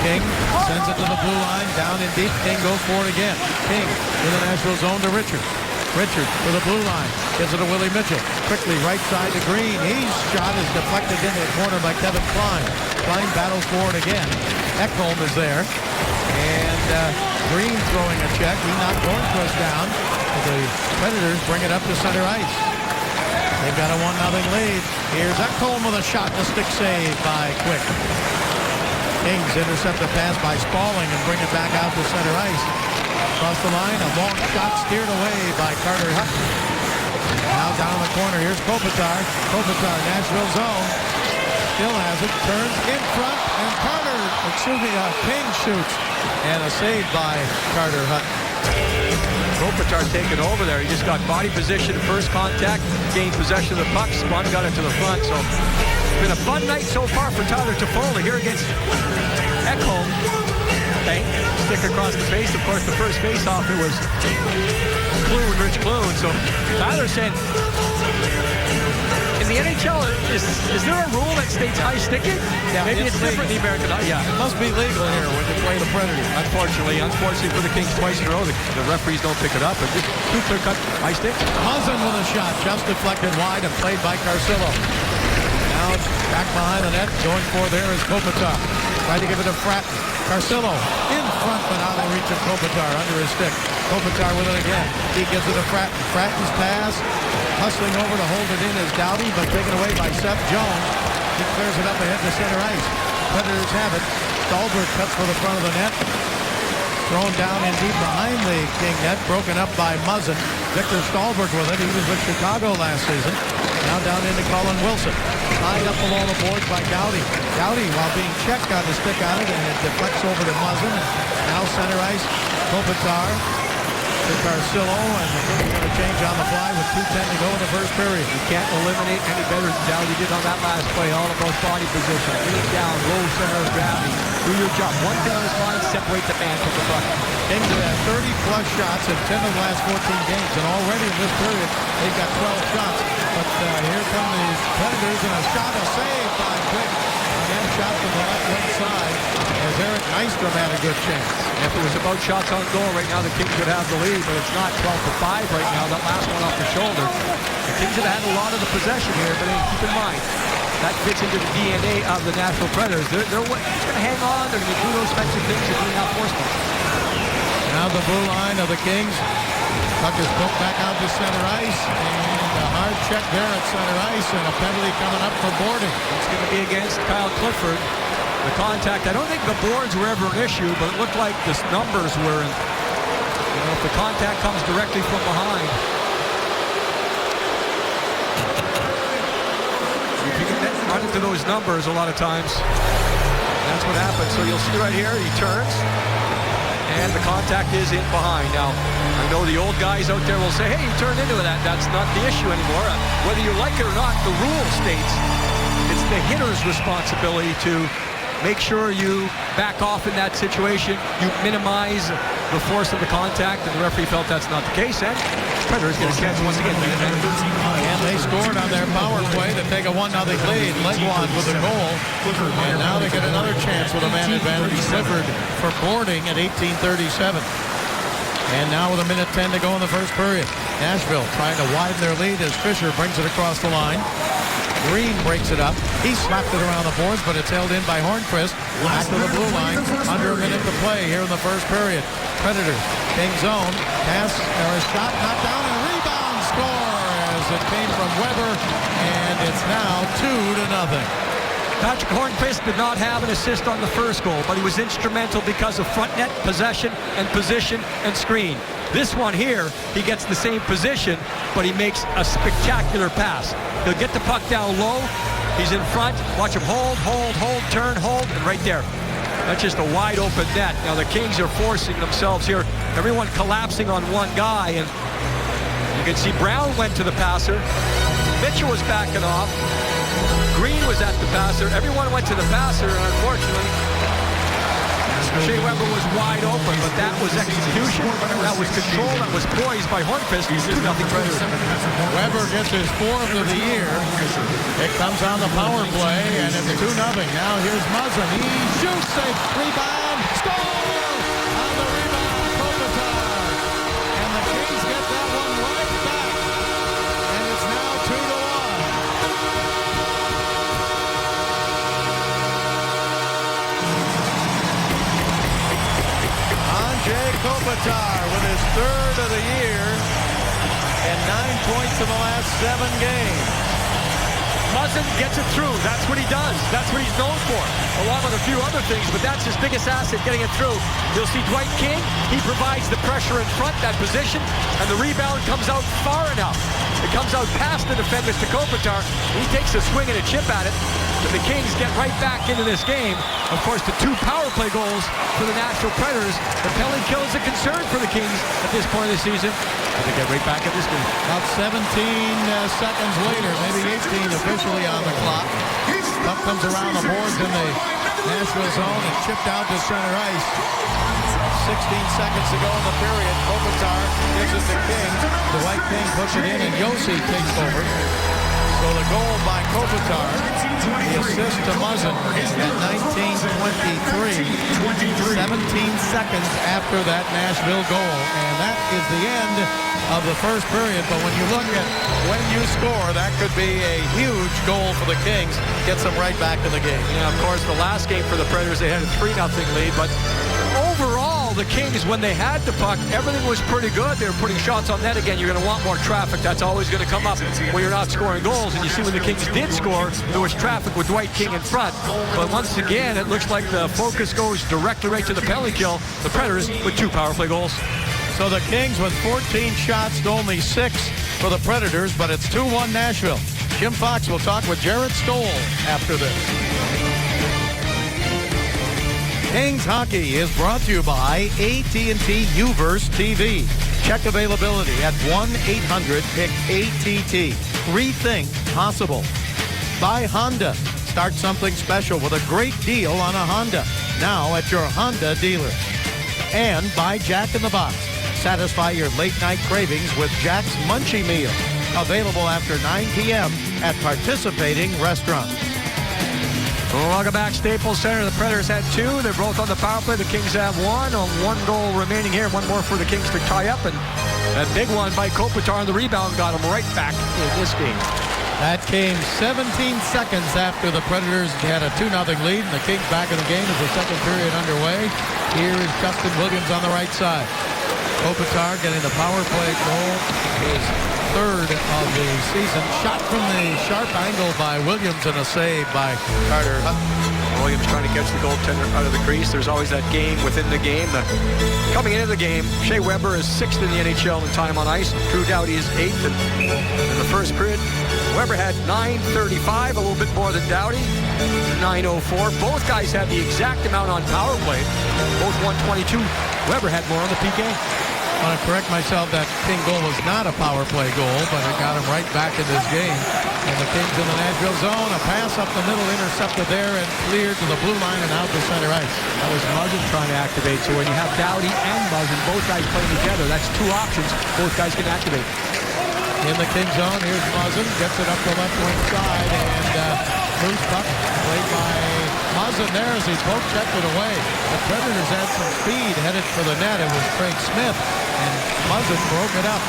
King sends it to the blue line, down in deep. King goes for it again. King in the Nashville zone to Richards. Richards to the blue line. Gives it to Willie Mitchell. Quickly right side to Green. His shot is deflected into the corner by Kevin Klein. Klein battles for it again. Ekholm is there. And Green throwing a check. He knocked Hornquist down. The Predators bring it up to center ice. They've got a 1-0 lead. Here's Ekholm with a shot and a stick save by Quick. Kings intercept the pass by Spaulding and bring it back out to center ice. Across the line, a long shot steered away by Carter Hutton. Now down in the corner, here's Kopitar. Kopitar, Nashville zone. Still has it, turns in front, and King shoots. And a save by Carter Hutton. Kopitar taking over there. He just got body position, first contact, gained possession of the puck, spun, got it to the front. So it's been a fun night so far for Tyler Toffoli here against Ekholm. Bang, stick across the face. Of course, the first face-off, it was Rich Clune. So Tyler said, in the NHL, is there a rule that states high sticking? Yeah, Maybe it's different in the American. Yeah, It must be legal here when you play the Predators. unfortunately for the Kings twice in a row, the referees don't pick it up. But just two clear-cut high sticks. Muzzin with a shot, just deflected wide and played by Carcillo. Now it's back behind the net. Going for there is Kopitar. Tried to give it to Fratton. Carcillo in front, but out of reach of Kopitar under his stick. Kopitar with it again. He gives it to Fratton. Fratton's pass. Hustling over to hold it in is Doughty, but taken away by Seth Jones. He clears it up ahead to center ice. Predators have it. Dahlberg cuts for the front of the net. Thrown down in deep behind the King net. Broken up by Muzzin. Victor Stahlberg with it. He was with Chicago last season. Now down into Colin Wilson. Tied up below the boards by Doughty. Doughty, while being checked, got the stick on it, and it deflects over to Muzzin. Now center ice. Kopitar to Carcillo, and the Kings going to change on the fly with 2:10 to go in the first period. You can't eliminate any better than Doughty did on that last play. All about body position. Lean down, low center of gravity. Do your job. One thing on his mind, separate the man from the puck. Kings have had 30-plus shots in 10 of the last 14 games, and already in this period, they've got 12 shots. But here come the Predators, and a shot, a save by Quick. Again, shot from the left wing side, as Eric Nystrom had a good chance. If it was about shots on goal right now, the Kings would have the lead, but it's not 12-5 right now. That last one off the shoulder. The Kings have had a lot of the possession here, but keep in mind, that fits into the DNA of the Nashville Predators. They're going to hang on. They're going to do those types of things and bring out forcemen. Now the blue line of the Kings. Puck is poked back out to center ice, and a hard check there at center ice, and a penalty coming up for boarding. It's going to be against Kyle Clifford. The contact, I don't think the boards were ever an issue, but it looked like the numbers were. If the contact comes directly from behind, you can run into those numbers a lot of times. That's what happens. So you'll see right here, he turns, and the contact is in behind. Now, I know the old guys out there will say, hey, you turned into that. That's not the issue anymore. Whether you like it or not, the rule states it's the hitter's responsibility to make sure you back off in that situation. You minimize the force of the contact, and the referee felt that's not the case. And Predators get a chance once again. And they scored on their power play to take a 1-0 lead. Legwand with a goal. And now they get another chance with a man advantage. Clifford for boarding at 18:37. And now with 1:10 to go in the first period. Nashville trying to widen their lead as Fisher brings it across the line. Green breaks it up. He slapped it around the boards, but it's held in by Hornquist. Back to the blue line. Under a minute to play here in the first period. Predators, King zone. Pass, or a shot, knocked down, and a rebound score as it came from Weber. And it's now 2-0. Patrick Hornquist did not have an assist on the first goal, but he was instrumental because of front net possession and position and screen. This one here, he gets the same position, but he makes a spectacular pass. He'll get the puck down low. He's in front. Watch him hold, turn, hold, and right there. That's just a wide open net. Now the Kings are forcing themselves here. Everyone collapsing on one guy, and you can see Brown went to the passer. Mitchell was backing off. Green was at the passer. Everyone went to the passer, and unfortunately, Shea Weber was wide open, but that was execution. That was control. That was poised by Hornquist. 2-0 Predators. Weber gets his 4th of the year. It comes on the power play, and it's 2-0. Now here's Muzzin. He shoots a rebound. Score! On the rebound, Kopitar. And the Kings get that one right back. And it's now 2-1. Jay Kopitar with his 3rd of the year and 9 points in the last 7 games. Muzzin gets it through. That's what he does. That's what he's known for, along with a few other things, but that's his biggest asset, getting it through. You'll see Dwight King. He provides the pressure in front, that position, and the rebound comes out far enough. It comes out past the defenders to Kopitar. He takes a swing and a chip at it. But the Kings get right back into this game. Of course, the 2 power play goals for the Nashville Predators. The penalty kill is a concern for the Kings at this point of the season. But they get right back at this game. About 17 seconds later, maybe 18 officially on the clock. Puck comes around the boards in the Nashville zone and chipped out to center ice. 16 seconds to go in the period. Kopitar gives it to King. Dwight King puts it in and Josi takes over. So the goal by Kopitar, the assist to Muzzin at 19:23, 17 seconds after that Nashville goal. And that is the end of the first period. But when you look at when you score, that could be a huge goal for the Kings. Gets them right back to the game. Yeah, of course, the last game for the Predators, they had a 3-0 lead. But overall, the Kings, when they had the puck, everything was pretty good. They were putting shots on net again. You're going to want more traffic. That's always going to come up when you're not scoring goals. And you see when the Kings did score, there was traffic with Dwight King in front. But once again, it looks like the focus goes directly right to the penalty kill. The Predators with 2 power play goals. So the Kings with 14 shots to only 6 for the Predators, but it's 2-1 Nashville. Jim Fox will talk with Jared Stoll after this. Kings Hockey is brought to you by AT&T UVerse TV. Check availability at 1-800-PICK-ATT. Rethink possible. By Honda. Start something special with a great deal on a Honda. Now at your Honda dealer. And by Jack in the Box. Satisfy your late night cravings with Jack's Munchie Meal. Available after 9 p.m. at participating restaurants. Welcome back, Staples Center. The Predators had 2. They're both on the power play. The Kings have 1. On 1 goal remaining here. 1 more for the Kings to tie up. And that big one by Kopitar on the rebound got him right back in this game. That came 17 seconds after the Predators had a 2-0 lead. And the Kings back in the game as the second period underway. Here is Justin Williams on the right side. Kopitar getting the power play goal. His 3rd of the season. Shot from the sharp angle by Williams and a save by Carter Hutton. Williams trying to catch the goaltender out of the crease. There's always that game within the game. Coming into the game, Shea Weber is 6th in the NHL in time on ice. Drew Doughty is 8th. In the first period, Weber had 9:35, a little bit more than Doughty. 9:04. Both guys had the exact amount on power play. Both 122. Weber had more on the PK. I want to correct myself, that King goal was not a power play goal, but it got him right back in this game. And the Kings in the Nashville zone, a pass up the middle, intercepted there and cleared to the blue line and out to center ice. That was Muzzin trying to activate. So when you have Doughty and Muzzin, both guys playing together, that's 2 options. Both guys can activate. In the King zone, here's Muzzin, gets it up the left wing side, and loose puck played by Muzzin there as he poke checked it away. The Predators had some speed headed for the net. It was Craig Smith, and Muzzin broke it up.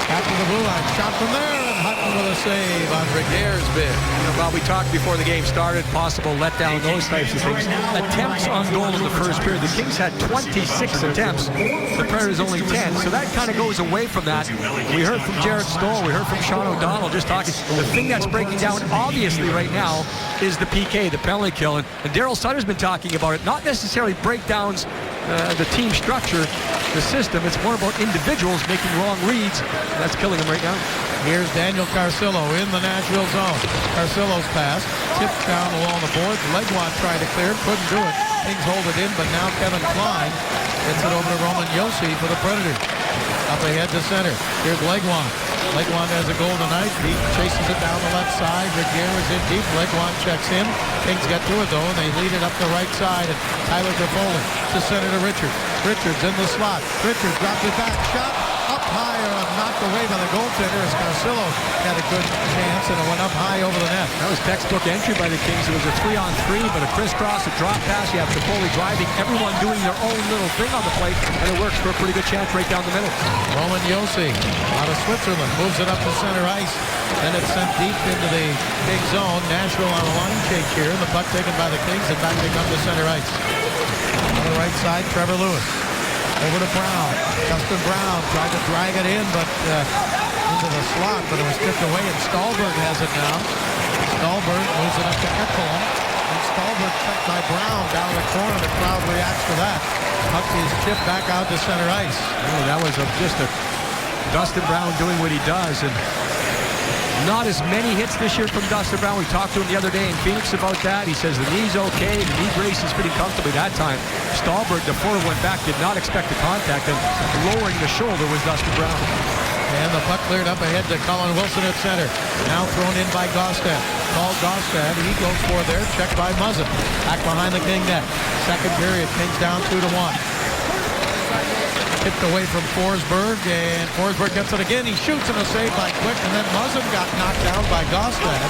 After the blue line, shot from there, and Hutton with a save on Regere's bid. Well, we talked before the game started, possible letdown, those types of things. Attempts on goal in the first period. The Kings had 26 attempts. The Predators only 10. So that kind of goes away from that. We heard from Jared Stoll. We heard from Sean O'Donnell just talking. The thing that's breaking down, obviously, right now is the PK, the penalty kill. And Daryl Sutter's been talking about it. Not necessarily breakdowns, the team structure, the system. It's more about individuals making wrong reads. And that's killing them right now. Here's Daniel Carcillo in the Nashville zone. Carcillo's pass tipped down along the boards. Legwand tried to clear it, couldn't do it. Kings hold it in, but now Kevin Klein gets it over to Roman Josi for the Predators. Up ahead to center. Here's Legwand. Legwand has a goal tonight. He chases it down the left side. Regere is in deep. Legwand checks in. Kings get to it, though, and they lead it up the right side. And Tyler Toffoli to center to Richards. Richards in the slot. Richards drops it back. Shot up higher and knocked away by the goaltender as Carcillo had a good chance, and it went up high over the net. That was textbook entry by the Kings. It was a 3-on-3, but a crisscross, a drop pass. You have Toffoli driving, everyone doing their own little thing on the plate, and it works for a pretty good chance right down the middle. Roman Josi out of Switzerland moves it up to center ice. Then it's sent deep into the King zone. Nashville on a line change here, and the puck taken by the Kings, and back they come to center ice. On the right side, Trevor Lewis. Over to Brown. Justin Brown tried to drag it in, but into the slot, but it was tipped away, and Stahlberg has it now. Stolberg moves it up to Ekholm. And Stolberg checked by Brown down the corner. The crowd reacts to that. Puck is chipped back out to center ice. Oh, that was just a Dustin Brown doing what he does. And not as many hits this year from Dustin Brown. We talked to him the other day in Phoenix about that. He says the knee's okay. The knee brace is pretty comfortably that time. Stolberg, the forward went back, did not expect the contact, and lowering the shoulder was Dustin Brown. And the puck cleared up ahead to Colin Wilson at center. Now thrown in by Gaustad. Paul Gaustad, he goes for there, checked by Muzzin. Back behind the King net. Second period, Kings down 2-1. Tipped away from Forsberg, and Forsberg gets it again. He shoots and a save by Quick, and then Muzzin got knocked down by Gaustad.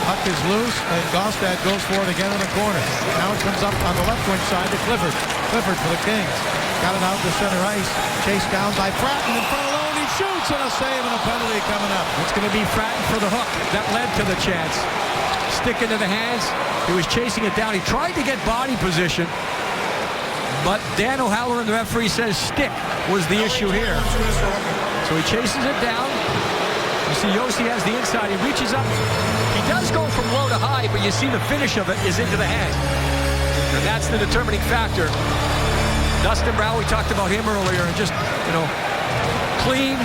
Puck is loose, and Gaustad goes for it again in the corner. Now it comes up on the left wing side to Clifford. Clifford for the Kings. Got it out to center ice. Chased down by Fratton in front of Lone. He shoots and a save and a penalty coming up. It's going to be Fratton for the hook. That led to the chance. Stick into the hands. He was chasing it down. He tried to get body position, but Dan O'Halloran, the referee, says stick was the issue here. So he chases it down. You see Josi has the inside. He reaches up. He does go from low to high, but you see the finish of it is into the hand. And that's the determining factor. Dustin Brown, we talked about him earlier, and just, clean,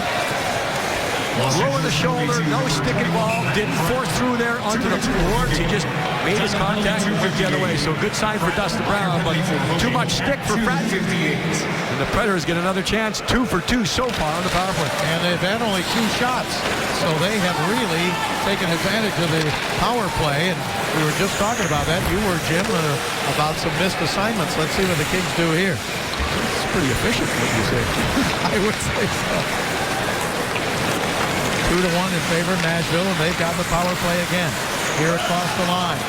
lower the shoulder, no stick involved, didn't force through there onto the boards. He just made his contact and went the other way. So good sign for Dustin Brown, but too much stick for Fratton. And the Predators get another chance, 2 for 2 so far on the power play. And they've had only 2 shots, so they have really taken advantage of the power play. And we were just talking about that. You were, Jim, about some missed assignments. Let's see what the Kings do here. It's pretty efficient, what you say. I would say so. 2-1 in favor of Nashville, and they've got the power play again. Here across the line.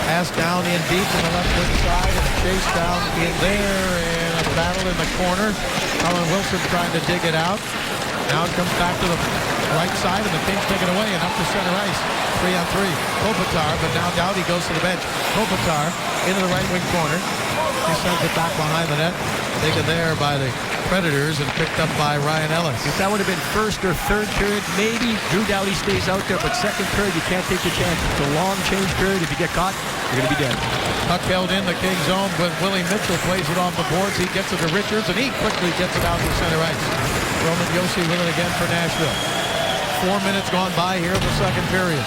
Pass down in deep to the left wing side, and a chase down in there, and a battle in the corner. Colin Wilson trying to dig it out. Now it comes back to the right side, and the Kings take it away, and up to center ice. 3-on-3. Kopitar, but now Doughty goes to the bench. Kopitar into the right wing corner. He sends it back behind the net. Taken there by the Predators and picked up by Ryan Ellis. If that would have been first or third period, maybe Drew Doughty stays out there, but second period, you can't take the chance. It's a long change period. If you get caught, you're going to be dead. Puck held in the Kings zone, but Willie Mitchell plays it off the boards. He gets it to Richards, and he quickly gets it out to center ice. Roman Josi with it again for Nashville. 4 minutes gone by here in the second period.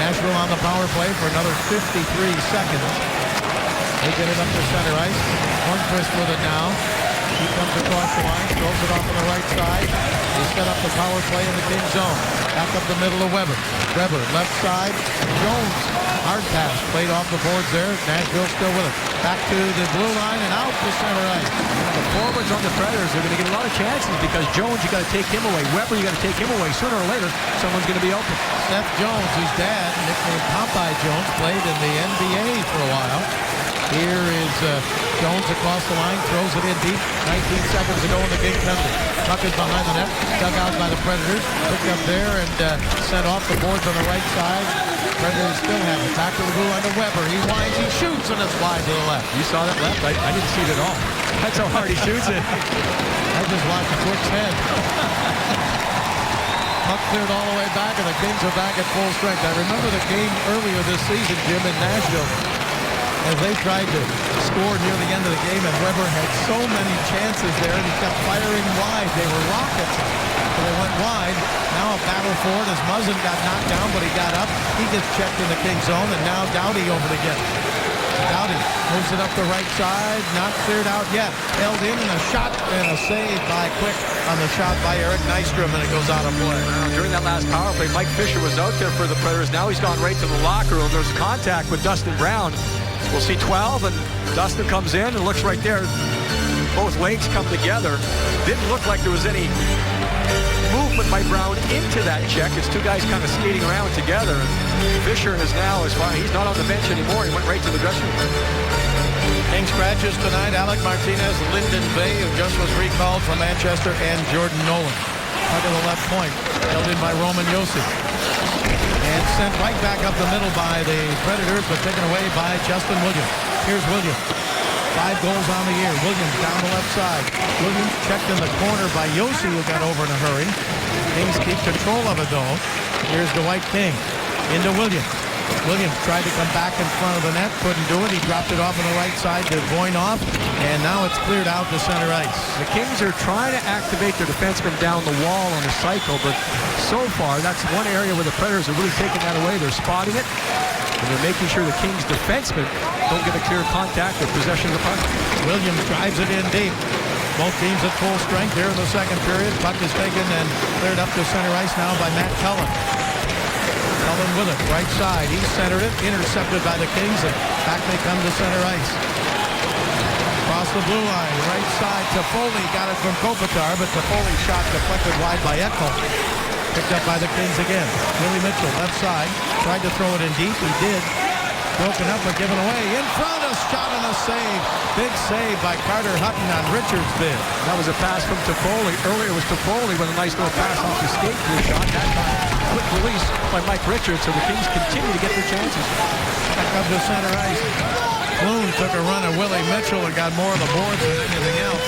Nashville on the power play for another 53 seconds. They get it up to center ice. Hornqvist with it now. He comes across the line, throws it off on the right side. They set up the power play in the Kings zone. Back up the middle of Weber. Weber, left side. Jones, hard pass, played off the boards there. Nashville still with it. Back to the blue line and out to center ice. The forwards on the Predators are going to get a lot of chances because Jones, you got to take him away. Weber, you got to take him away. Sooner or later, someone's going to be open. Seth Jones, whose dad, nicknamed Popeye Jones, played in the NBA for a while. Here is Jones across the line, throws it in deep. 19 seconds to go in the King penalty. Puck is behind the net, dug out by the Predators. Picked up there and sent off the boards on the right side. Predators still have it. Back to the blue line to Weber. He winds, he shoots, and it's wide to the left. You saw that left? I didn't see it at all. That's how hard he shoots it. I just watched Quick's head. Puck cleared all the way back, and the Kings are back at full strength. I remember the game earlier this season, Jim, in Nashville, as they tried to score near the end of the game, and Weber had so many chances there, and he kept firing wide. They were rockets, so they went wide. Now a battle for it as Muzzin got knocked down, but he got up. He gets checked in the King zone, and now Doughty over it again. Doughty moves it up the right side, not cleared out yet. Held in, and a shot and a save by Quick on the shot by Eric Nystrom, and it goes out of play. During that last power play, Mike Fisher was out there for the Predators. Now he's gone right to the locker room. There's contact with Dustin Brown. We'll see 12, and Dustin comes in and looks right there. Both legs come together. Didn't look like there was any movement by Brown into that check. It's two guys kind of skating around together. Fisher is now, as far he's not on the bench anymore. He went right to the dressing room. King scratches tonight. Alec Martinez, Lyndon Bay, who just was recalled from Manchester, and Jordan Nolan. Puck to the left point, held in by Roman Josi. And sent right back up the middle by the Predators, but taken away by Justin Williams. Here's Williams. 5 goals on the year. Williams down the left side. Williams checked in the corner by Josi, who got over in a hurry. Kings keep control of it, though. Here's Dwight King. into Williams. Williams tried to come back in front of the net, couldn't do it. He dropped it off on the right side to Voinov, and now it's cleared out to center ice. The Kings are trying to activate their defensemen down the wall on a cycle, but so far, that's one area where the Predators are really taking that away. They're spotting it, and they're making sure the Kings defensemen don't get a clear contact or possession of the puck. Williams drives it in deep. Both teams at full strength here in the second period. Puck is taken and cleared up to center ice now by Matt Cullen. Cullen with it, right side. He centered it, intercepted by the Kings, and back they come to center ice. Across the blue line, right side. Toffoli got it from Kopitar, but Toffoli's shot deflected wide by Ekholm. Picked up by the Kings again. Willie Mitchell, left side. Tried to throw it in deep. He did. Broken up but given away. In front, a shot and a save. Big save by Carter Hutton on Richards' bid. That was a pass from Toffoli. Earlier was Toffoli with a nice little pass off the skate to a shot. That time, quick release by Mike Richards, so the Kings continue to get their chances. Back up to center ice. Clune took a run at Willie Mitchell and got more of the boards than anything else.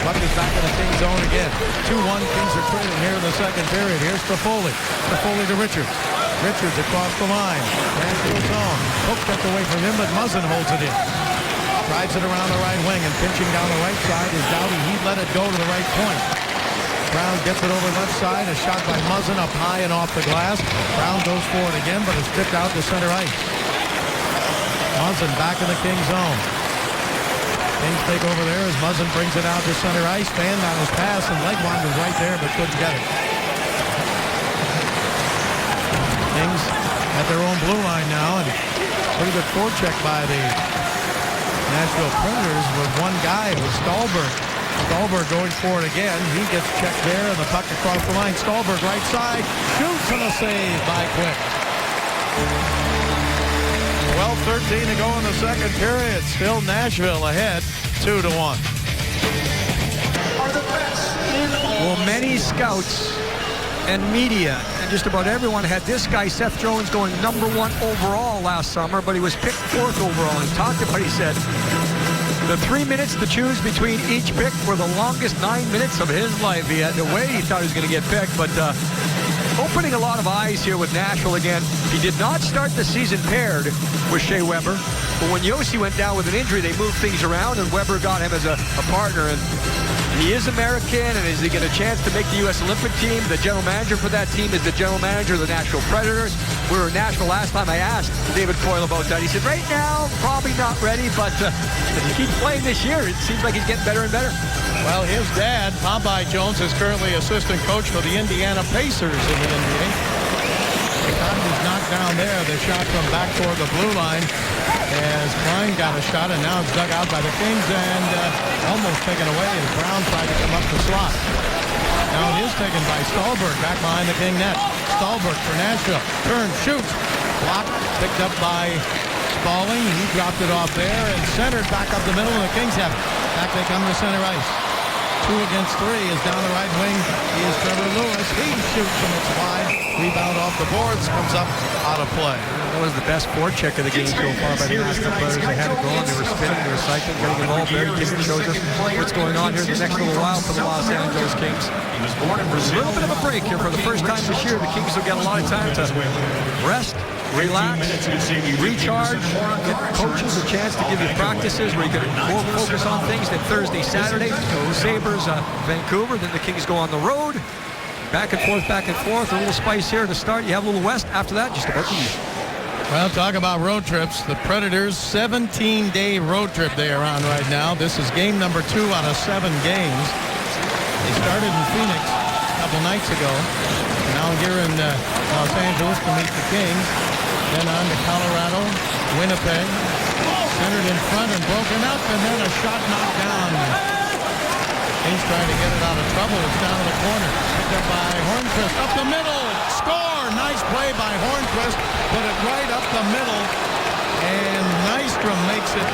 Puck is back in the Kings zone again. 2-1, Kings are trailing here in the second period. Here's Toffoli. Toffoli to Richards. Richards across the line. Nashville zone. Hook kept away from him, but Muzzin holds it in. Drives it around the right wing, and pinching down the right side is Doughty. He let it go to the right point. Brown gets it over left side. A shot by Muzzin up high and off the glass. Brown goes for it again, but it's stripped out to center ice. Muzzin back in the Kings zone. Kings take over there as Muzzin brings it out to center ice. Fanned on his pass, and Legwand was right there, but couldn't get it. Kings at their own blue line now, and pretty good forecheck by the Nashville Predators with one guy, with Stahlberg. Stahlberg going for it again. He gets checked there, and the puck across the line. Stahlberg right side, shoots, and a save by Quick. 12:13 to go in the second period. Still Nashville ahead, 2-1. Well, many scouts and media and just about everyone had this guy, Seth Jones, going #1 overall last summer, but he was picked 4th overall. And he talked about, he said, the 3 minutes to choose between each pick were the longest 9 minutes of his life. He had to wait. He thought he was going to get picked, but opening a lot of eyes here with Nashville again. He did not start the season paired with Shea Weber, but when Yossi went down with an injury, they moved things around, and Weber got him as a partner. And he is American, and is he get a chance to make the U.S. Olympic team? The general manager for that team is the general manager of the Nashville Predators. We were in Nashville last time. I asked David Poile about that. He said, right now, probably not ready, but if he keeps playing this year, it seems like he's getting better and better. Well, his dad, Popeye Jones, is currently assistant coach for the Indiana Pacers in the NBA. The shot was knocked down there. The shot from back toward the blue line as Klein got a shot, and now it's dug out by the Kings and almost taken away as Brown tried to come up the slot. Now it is taken by Stahlberg back behind the King net. Stahlberg for Nashville. Turns, shoots. Blocked, picked up by Spaulding. He dropped it off there and centered back up the middle, and the Kings have it. Back they come to center ice. 2 against 3 is down the right wing. He is Trevor Lewis. He shoots and it's wide. Rebound off the boards, comes up out of play. That was the best forecheck of the game so far by the Nashville Predators. They had it going, they were spinning, they were cycling, getting involved. Barry Gibbons shows us what's going on here in the next little while for the Los Angeles Kings. A little bit of a break here for the first time this year. The Kings will get a lot of time to rest, relax, recharge, get coaches a chance to give you practices where you can more focus on things. Then Thursday, Saturday, Sabres, Vancouver. Then the Kings go on the road. Back and forth. A little spice here to start. You have a little west. After that, just about the east. Well, talk about road trips. The Predators' 17-day road trip they are on right now. This is game number 2 out of 7 games. They started in Phoenix a couple nights ago. Now here in Los Angeles to meet the Kings. Then on to Colorado, Winnipeg. Centered in front and broken up, and then a shot knocked down. Kings trying to get it out of trouble. It's down in the corner. Picked up by Hornqvist. Up the middle. Score! Nice play by Hornqvist. Put it right up the middle. And Nystrom makes it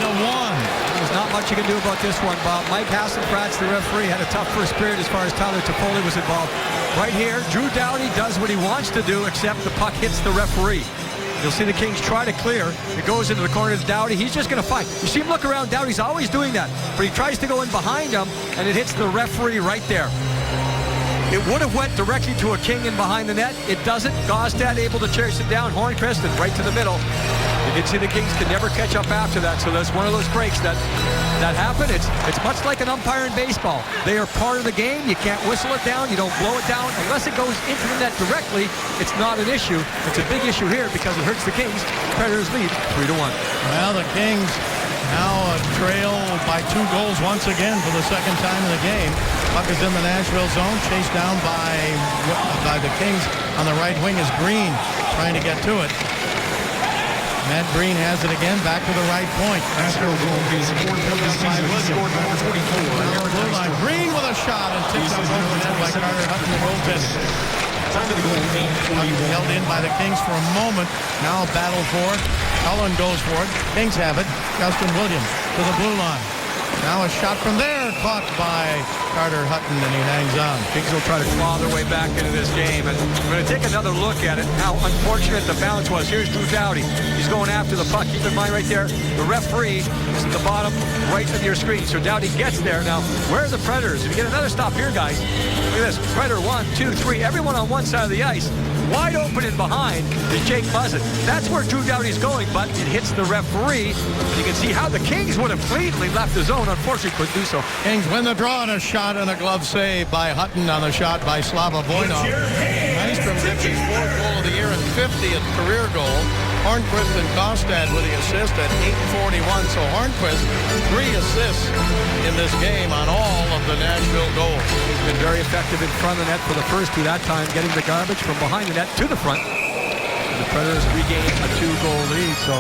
3-1. There's not much you can do about this one, Bob. Mike Hasselfratz, the referee, had a tough first period as far as Tyler Toffoli was involved. Right here, Drew Doughty does what he wants to do, except the puck hits the referee. You'll see the Kings try to clear. It goes into the corner to Doughty. He's just going to fight. You see him look around. Doughty's always doing that. But he tries to go in behind him, and it hits the referee right there. It would have went directly to a King in behind the net. It doesn't. Gostad able to chase it down. Hornquist and right to the middle. You can see the Kings can never catch up after that. So that's one of those breaks that happen. It's much like an umpire in baseball. They are part of the game. You can't whistle it down. You don't blow it down. Unless it goes into the net directly, it's not an issue. It's a big issue here because it hurts the Kings. Predators lead 3-1. Well, the Kings now trail by 2 goals once again for the second time in the game. Puck is in the Nashville zone, chased down by the Kings. On the right wing is Green trying to get to it. Matt Green has it again, back to the right point. Nashville goal is scored for this season. He scored number 44. Blue line. Green with a shot and tipped up over the net by Carter Hutton, the goaltender. Under the goal, game 41. Held in by the Kings for a moment. Now battle for it. Cullen goes for it. Kings have it. Justin Williams to the blue line. Now a shot from there, caught by Carter Hutton, and he hangs on. Kings will try to claw their way back into this game, and we're going to take another look at it. How unfortunate the bounce was. Here's Drew Doughty. He's going after the puck. Keep in mind right there, the referee is at the bottom right of your screen. So Doughty gets there. Now, where are the Predators? If you get another stop here, guys, look at this. Predator 1, 2, 3. Everyone on one side of the ice. Wide open and behind is Jake Muzzin. That's where Drew Doughty's going, but it hits the referee. You can see how the Kings would have cleanly left the zone. Unfortunately, couldn't do so. Kings win the draw, and a shot and a glove save by Hutton on the shot by Slava Voinov. Nystrom gets his 4th goal of the year and 50th career goal. Hornquist and Gostad with the assist at 8:41. So Hornquist, 3 assists in this game on all of the Nashville goals. He's been very effective in front of the net for the first 2 that time, getting the garbage from behind the net to the front. And the Predators regain a 2-goal lead. So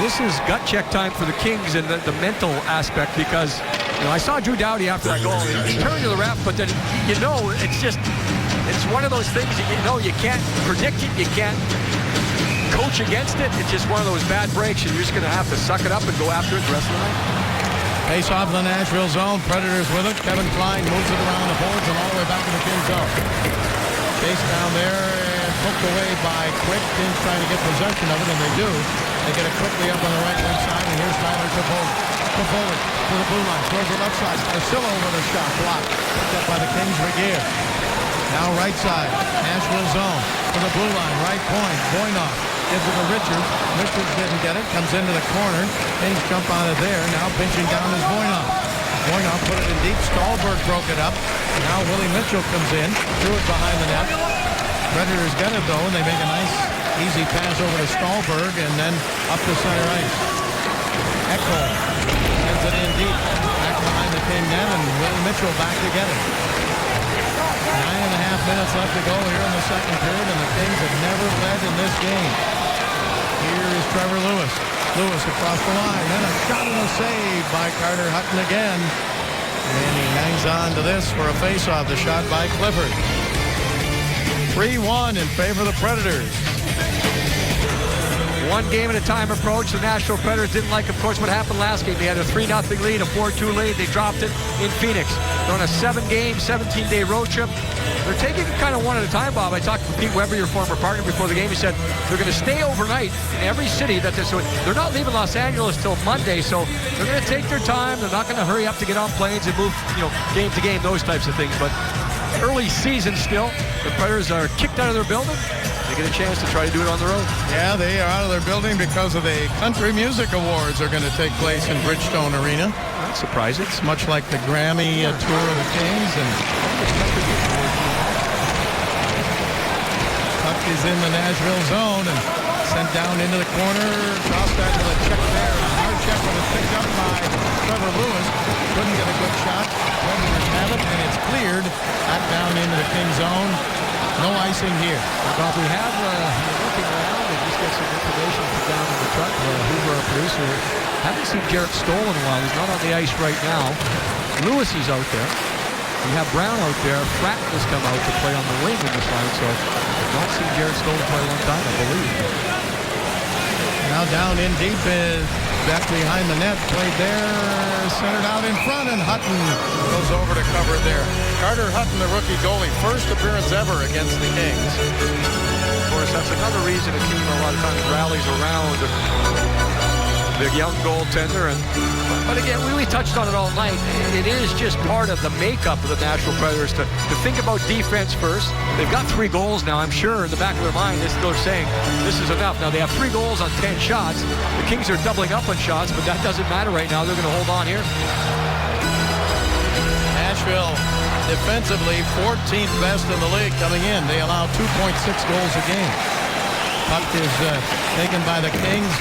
this is gut check time for the Kings and the mental aspect, because I saw Drew Doughty after that goal. He turned to the ref, but then it's one of those things you can't predict it, you can't coach against it. It's just one of those bad breaks, and you're just going to have to suck it up and go after it the rest of the night. Face off in the Nashville zone. Predators with it. Kevin Klein moves it around the boards and all the way back to the Kings zone. Chase down there and poked away by Quick. Kings trying to get possession of it, and they do. They get it quickly up on the right wing side, and here's Tyler Toffoli. Toffoli to the blue line. Throws it left side. Arcillo with a shot blocked. Picked up by the Kings. Regier. Now right side. Nashville zone to the blue line. Right point. Voinov gives it to Richards. Richards didn't get it. Comes into the corner. Kings jump on it there. Now pinching down is Voinov. Voinov put it in deep. Stahlberg broke it up. Now Willie Mitchell comes in. Threw it behind the net. Predators get it though, and they make a nice easy pass over to Stahlberg and then up to center ice. Ekholm sends it in deep. Back behind the King net, and Willie Mitchell back to get it. 9.5 minutes left to go here in the second period, and the Kings have never led in this game. Here is Trevor Lewis. Lewis across the line, and a shot and a save by Carter Hutton again. And he hangs on to this for a face-off, the shot by Clifford. 3-1 in favor of the Predators. One game at a time approach. The Nashville Predators didn't like, of course, what happened last game. They had a 3-0 lead, a 4-2 lead. They dropped it in Phoenix. They're on a 7-game, 17-day road trip. They're taking it kind of one at a time, Bob. I talked to Pete Weber, your former partner, before the game. He said they're going to stay overnight in every city that they're. So they're not leaving Los Angeles till Monday, so they're going to take their time. They're not going to hurry up to get on planes and move, game to game, those types of things. But early season still. The Predators are kicked out of their building. They get a chance to try to do it on the road. Yeah, they are out of their building because of the Country Music Awards are going to take place in Bridgestone Arena. That's surprising. It's much like the Grammy tour of the Kings, and puck is in the Nashville zone and sent down into the corner. Gostad with a check there. A hard check that was picked up by Trevor Lewis. Couldn't get a good shot. Predators have it, and it's cleared back down into the Kings zone. No icing here. But we have, looking around and just get some information from down in the truck. Hoover, our producer, haven't seen Jarrett Stoll in a while. He's not on the ice right now. Lewis is out there. We have Brown out there. Fratton has come out to play on the wing in this line, so I've not seen Jarrett Stoll play a long time, I believe. Now down in deep is back behind the net. Played there, centered out in front, and Hutton goes over to cover it there. Carter Hutton, the rookie goalie, first appearance ever against the Kings. Of course, that's another reason a team a lot of times rallies around the young goaltender. But again, we touched on it all night. It is just part of the makeup of the Nashville Predators to think about defense first. They've got 3 goals now. I'm sure in the back of their mind, they're saying this is enough. Now they have 3 goals on 10 shots. The Kings are doubling up on shots, but that doesn't matter right now. They're going to hold on here. Nashville defensively 14th best in the league coming in. They allow 2.6 goals a game. Puck is taken by the Kings.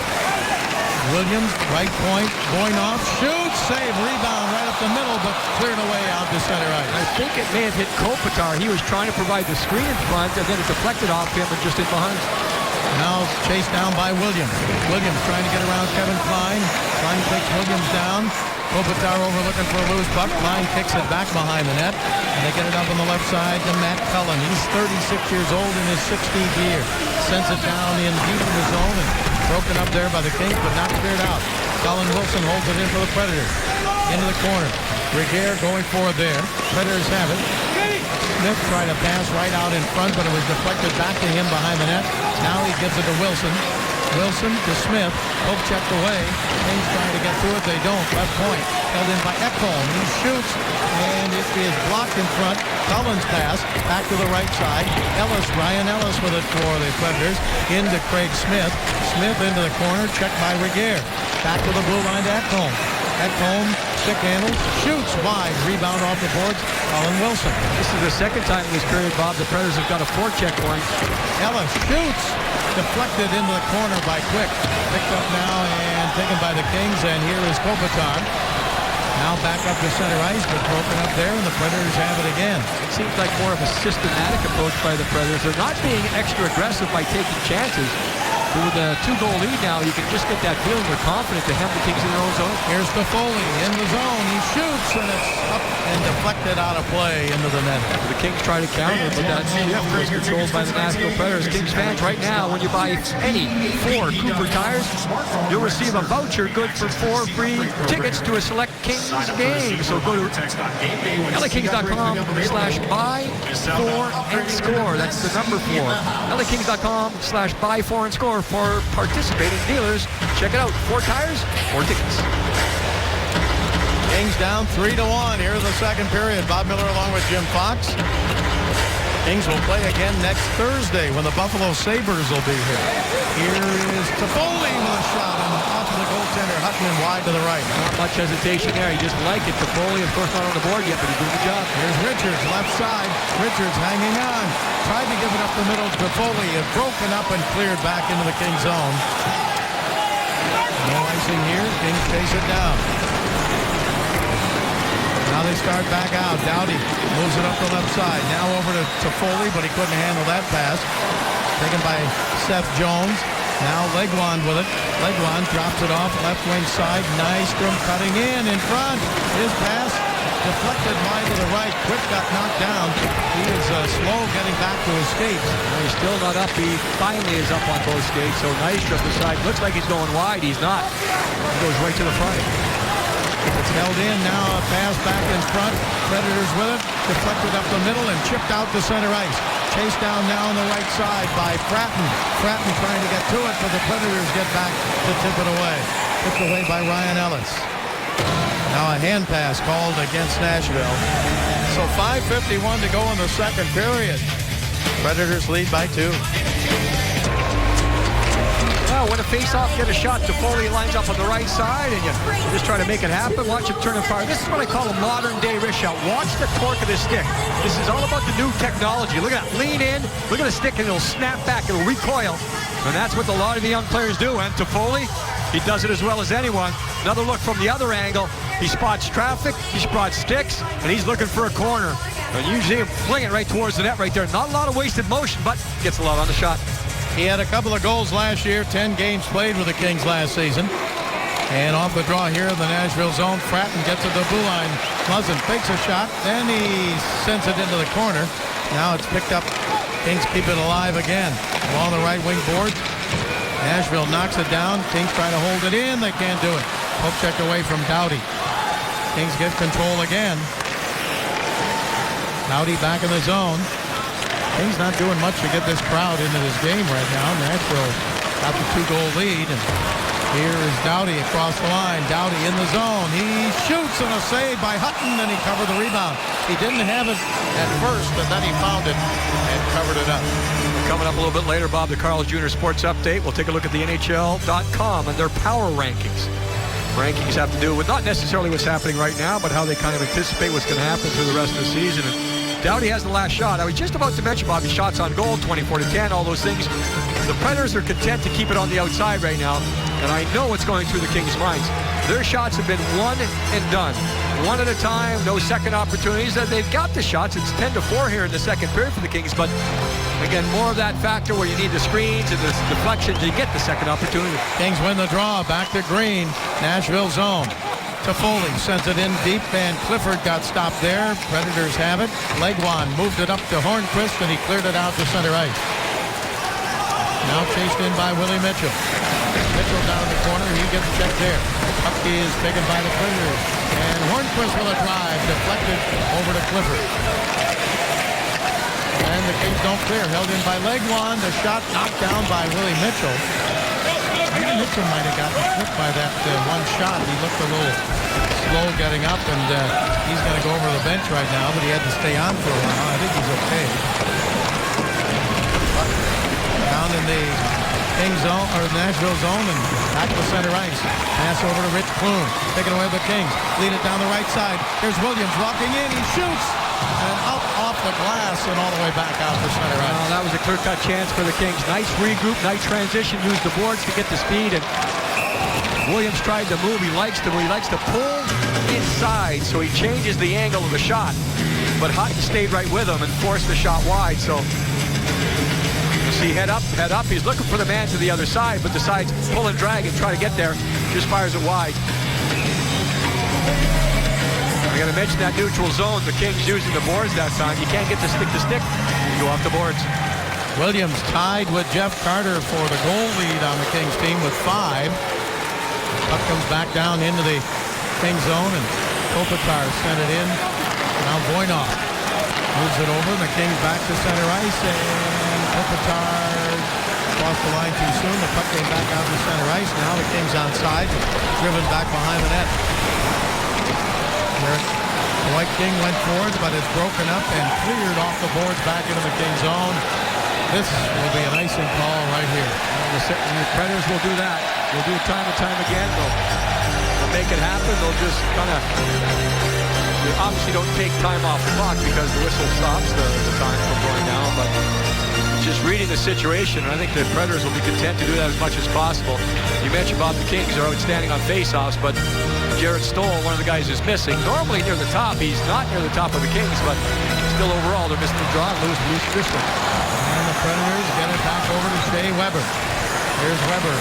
Williams, right point, going off, shoots, save, rebound right up the middle, but cleared away out to center ice. I think it may have hit Kopitar. He was trying to provide the screen in front, and then it deflected off him and just in behind. Now chased down by Williams. Williams trying to get around Kevin Klein. Klein takes Williams down. Kopitar over looking for a loose puck. Klein kicks it back behind the net. And they get it up on the left side to Matt Cullen. He's 36 years old in his 16th year. Sends it down in deep in the zone and broken up there by the Kings, but not cleared out. Colin Wilson holds it in for the Predators. Into the corner. Regier going for it there. Predators have it. Smith tried to pass right out in front, but it was deflected back to him behind the net. Now he gives it to Wilson. Wilson to Smith. Both checked away. Kings trying to get through it. They don't. Left point. Held in by Ekholm. He shoots, and it is blocked in front. Collins pass. Back to the right side. Ellis, Ryan Ellis with it for the Predators. Into Craig Smith. Smith into the corner. Checked by Regier. Back to the blue line to Ekholm. Ekholm, stick handles, shoots wide. Rebound off the boards. Colin Wilson. This is the second time in this period, Bob, the Predators have got a forecheck going. Ellis shoots. Deflected into the corner by Quick. Picked up now and taken by the Kings, and here is Kopitar. Now back up to center ice, but broken up there, and the Predators have it again. It seems like more of a systematic approach by the Predators. They're not being extra aggressive by taking chances. With a 2-goal lead now, you can just get that feeling they're confident to hem the Kings in their own zone. Here's Toffoli in the zone. He shoots, and it's up and deflected out of play into the net. The Kings try to counter, but that shift was controlled by the Nashville Predators. Kings fans, right now, when you buy any 4 Cooper tires, you'll receive a voucher good for 4 free tickets to a select Kings game. So go to LAKings.com/buy4and score. That's the number 4. LAKings.com/buy4and-score for participating dealers. Check it out. 4 tires, 4 tickets. Kings down 3-1 here in the second period. Bob Miller along with Jim Fox. Kings will play again next Thursday when the Buffalo Sabres will be here. Here is Toffoli with a shot and off of the goaltender. Hutton wide to the right. Not much hesitation there. You just like it. Toffoli, of course, not on the board yet, but he's doing the job. Here's Richards, left side. Richards hanging on. Tried to give it up the middle. Toffoli is broken up and cleared back into the Kings zone. No icing here. Kings chase it down. Now they start back out. Doughty moves it up the left side. Now over to Toffoli, but he couldn't handle that pass. Taken by Seth Jones. Now Legwand with it. Legwand drops it off left wing side. Nystrom cutting in front. His pass deflected wide to the right. Quick got knocked down. He is slow getting back to his skates. Well, he's still not up. He finally is up on both skates. So Nystrom beside. Looks like he's going wide. He's not. He goes right to the front. It's held in now, a pass back in front. Predators with it, deflected up the middle and chipped out to center ice. Chased down now on the right side by Fratton. Fratton trying to get to it, but the Predators get back to tip it away. Tipped away by Ryan Ellis. Now a hand pass called against Nashville. So 5:51 to go in the second period. Predators lead by 2. Well, when a face-off, get a shot. Toffoli lines up on the right side, and you just try to make it happen. Watch him turn and fire. This is what I call a modern-day wrist shot. Watch the torque of the stick. This is all about the new technology. Look at that. Lean in. Look at the stick, and it'll snap back. It'll recoil. And that's what a lot of the young players do. And Toffoli, he does it as well as anyone. Another look from the other angle. He spots traffic. He spots sticks, and he's looking for a corner. And you see him fling it right towards the net right there. Not a lot of wasted motion, but gets a lot on the shot. He had a couple of goals last year, 10 games played with the Kings last season. And off the draw here in the Nashville zone, Fratton gets to the blue line. Muzzin fakes a shot, then he sends it into the corner. Now it's picked up. Kings keep it alive again. Along the right wing board. Nashville knocks it down. Kings try to hold it in. They can't do it. Poke check away from Doughty. Kings get control again. Doughty back in the zone. Kings not doing much to get this crowd into this game right now. Nashville got the 2-goal lead. And Here is Doughty across the line. Doughty in the zone. He shoots and a save by Hutton, and he covered the rebound. He didn't have it at first, but then he found it and covered it up. Coming up a little bit later, Bob, the Carl's Jr. Sports Update. We'll take a look at the NHL.com and their power rankings. Rankings have to do with not necessarily what's happening right now, but how they kind of anticipate what's going to happen through the rest of the season. And Doughty has the last shot. I was just about to mention, Bobby, shots on goal, 24-10, all those things. The Predators are content to keep it on the outside right now, and I know what's going through the Kings' minds. Their shots have been one and done. One at a time, no second opportunities. They've got the shots. It's 10-4 here in the second period for the Kings, but again, more of that factor where you need the screens and the deflections to get the second opportunity. Kings win the draw. Back to Green. Nashville zone. Toffoli sends it in deep, and Clifford got stopped there. Predators have it. Legwand moved it up to Hornquist, and he cleared it out to center ice. Now chased in by Willie Mitchell. Mitchell down the corner. He gets checked there. Puck is taken by the Predators. And Hornquist with a drive. Deflected over to Clifford. And the Kings don't clear. Held in by Legwand. The shot knocked down by Willie Mitchell. Mitchell might have gotten hit by that one shot. He looked a little slow getting up, and he's going to go over to the bench right now, but he had to stay on for a while. I think he's okay. Down in the King zone, or Nashville zone, and back to center ice. Pass over to Rich Clune. Taken away by the Kings. Lead it down the right side. Here's Williams walking in. He shoots. And up off the glass and all the way back out for center ice. Well, that was a clear-cut chance for the Kings. Nice regroup, nice transition. Used the boards to get the speed, and Williams tried to move. He likes to pull inside, so he changes the angle of the shot. But Hutton stayed right with him and forced the shot wide. So you see, head up. He's looking for the man to the other side, but decides pull and drag and try to get there. Just fires it wide. I got to mention that neutral zone. The Kings using the boards that time. You can't get the stick. You go off the boards. Williams tied with Jeff Carter for the goal lead on the Kings team with 5. Puck comes back down into the Kings zone, and Kopitar sent it in. Now Voynov moves it over, and the Kings back to center ice, and Kopitar crossed the line too soon. The puck came back out to center ice. Now the Kings onside, driven back behind the net. The White King went forward, but it's broken up and cleared off the boards back into the King zone. This will be an icing call right here. The Predators will do that. They'll do it time and time again. They'll make it happen. They'll just kind of... They obviously don't take time off the clock because the whistle stops the time from going down, but just reading the situation, and I think the Predators will be content to do that as much as possible. You mentioned about the Kings are outstanding on faceoffs, but Jarrett Stoll, one of the guys who's missing. Normally near the top. He's not near the top of the Kings, but still overall they're missing the draw and lose this one. And the Predators get it back over to Shea Weber. Here's Weber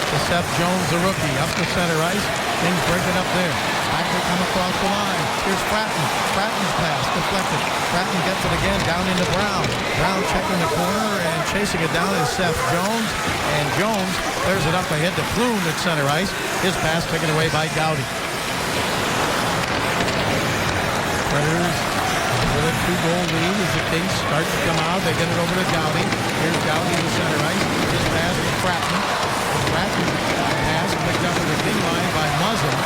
to Seth Jones, the rookie, up to center ice. Kings break it up there. Back to come across the line. Here's Fratton. Fratton's pass deflected. Fratton gets it again down into Brown. Brown checking the corner and chasing it down is Seth Jones. And Jones clears it up ahead to Clune at center ice. His pass taken away by Doughty. Predators with a 2-goal lead as the Kings start to come out. They get it over to Doughty. Here's Doughty to center ice. His pass to Fratton. Fratton pass picked up at the King line by Muzzin.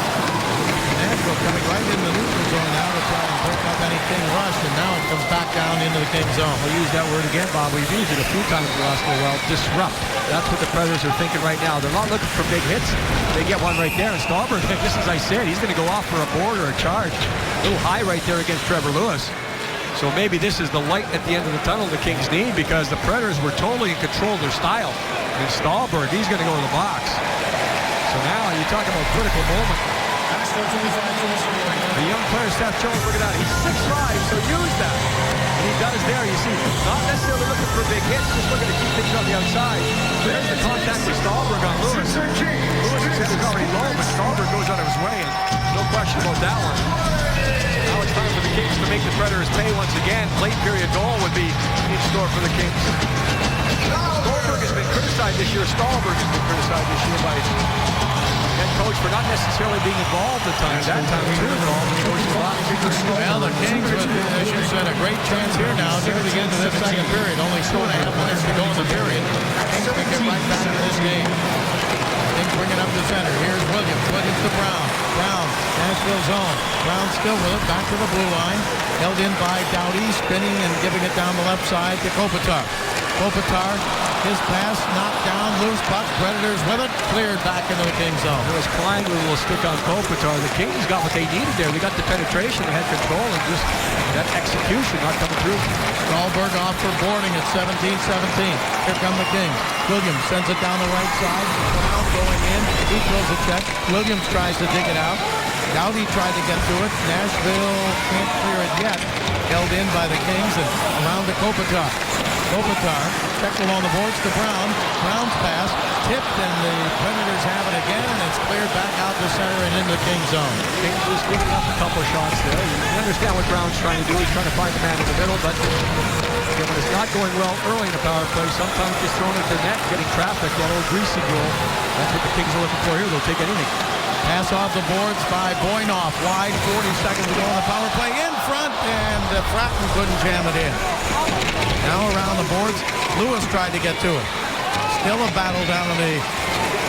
Nashville coming right in the neutral zone now to try and break up any King rush, and now it comes back down into the King zone. We'll use that word again, Bob. We've used it a few times in the last little while. Disrupt. That's what the Predators are thinking right now. They're not looking for big hits. They get one right there, and Stallberg, just as I said, he's going to go off for a board or a charge. A little high right there against Trevor Lewis. So maybe this is the light at the end of the tunnel the Kings need, because the Predators were totally in control of their style. And Stallberg, he's going to go to the box. So now you talk about critical moment. The young player, Seth Jones, look at that. He's 6'5", so use that. And he does there, you see, not necessarily looking for big hits, just looking to keep things on the outside. There's the contact with Stallberg on Lewis. Lewis' head is already low, but Stallberg goes out of his way, and no question about that one. Now it's time for the Kings to make the Predators pay once again. Late period goal would be in store for the Kings. Stallberg has been criticized this year. Stallberg has been criticized this year by head coach for not necessarily being involved at times. That time he was involved in the coach's box. Well, the Kings, as you said, a great chance here now to get into this second period. Only 2.5 minutes to go in the period. Kings can get right back into this game. Kings bring it up to center. Here's Williams. Williams to Brown. Brown, Nashville zone. Brown still with it. Back to the blue line. Held in by Doughty, spinning and giving it down the left side to Kopitar. Kopitar, his pass knocked down, loose puck. Predators with it, cleared back into the Kings zone. It was Klein with a little stick on Kopitar. The Kings got what they needed there. They got the penetration, they had control, and just that execution not coming through. Dahlberg off for boarding at 17-17. Here come the Kings. Williams sends it down the right side. Brown going in. He throws a check. Williams tries to dig it out. Doughty tried to get to it. Nashville can't clear it yet. Held in by the Kings and around to Kopitar. Kopitar checked along the boards to Brown. Brown's pass tipped, and the Predators have it again, and it's cleared back out to center and into the Kings zone. Kings just giving up a couple shots there. You understand what Brown's trying to do. He's trying to find the man in the middle, but when it's not going well early in the power play, sometimes just throwing it to the net, getting traffic, that old greasy goal. That's what the Kings are looking for here. They'll take anything. Pass off the boards by Boynoff. Wide, 40 seconds to go on the power play. In front, and Fratton couldn't jam it in. Now around the boards, Lewis tried to get to it. Still a battle down in the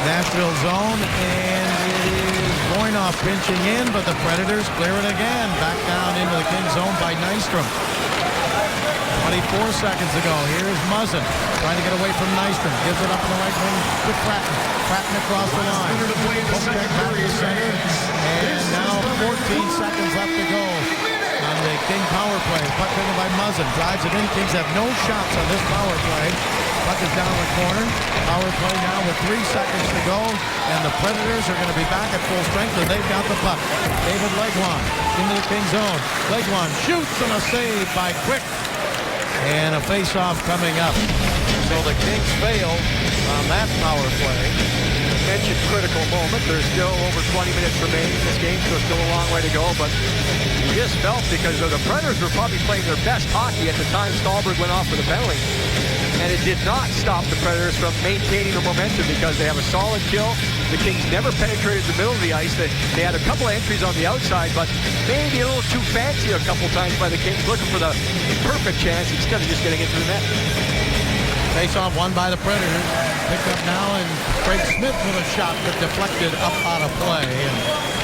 Nashville zone, and it is Boynoff pinching in, but the Predators clear it again. Back down into the Kings zone by Nystrom. 24 seconds ago. Here's Muzzin trying to get away from Nystrom. Gives it up in the right wing to Fratton. Fratton across the line. Back to center. And now 14 seconds left to go on the King power play. Puck taken by Muzzin. Drives it in. Kings have no shots on this power play. Puck is down the corner. Power play now with 3 seconds to go. And the Predators are going to be back at full strength, and they've got the puck. David Legwand into the King zone. Legwand shoots, and a save by Quick. And a face-off coming up. So the Kings fail on that power play. Mentioned critical moment. There's still over 20 minutes remaining in this game, so still a long way to go. But you just felt because the Predators were probably playing their best hockey at the time Stahlberg went off for the penalty. And it did not stop the Predators from maintaining the momentum because they have a solid kill. The Kings never penetrated the middle of the ice. They had a couple of entries on the outside, but maybe a little too fancy a couple times by the Kings, looking for the perfect chance instead of just getting into the net. Face-off won by the Predators. Picked up now, and Craig Smith with a shot that deflected up out of play. And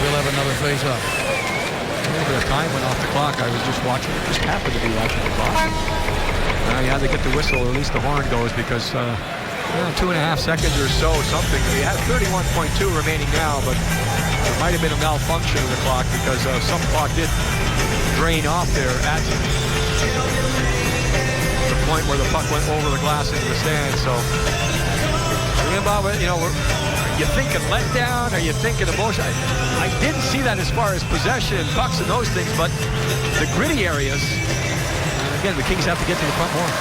we'll have another face-off. A little bit of time went off the clock. I was just watching. Just happened to be watching the clock. You had to get the whistle, or at least the horn goes, because 2.5 seconds or so, something. We have 31.2 remaining now, but there might have been a malfunction of the clock because some clock did drain off there at the point where the puck went over the glass into the stand. So, you thinking letdown? Are you thinking emotion? I didn't see that as far as possession, pucks, and those things, but the gritty areas. Again, the Kings have to get to the front more.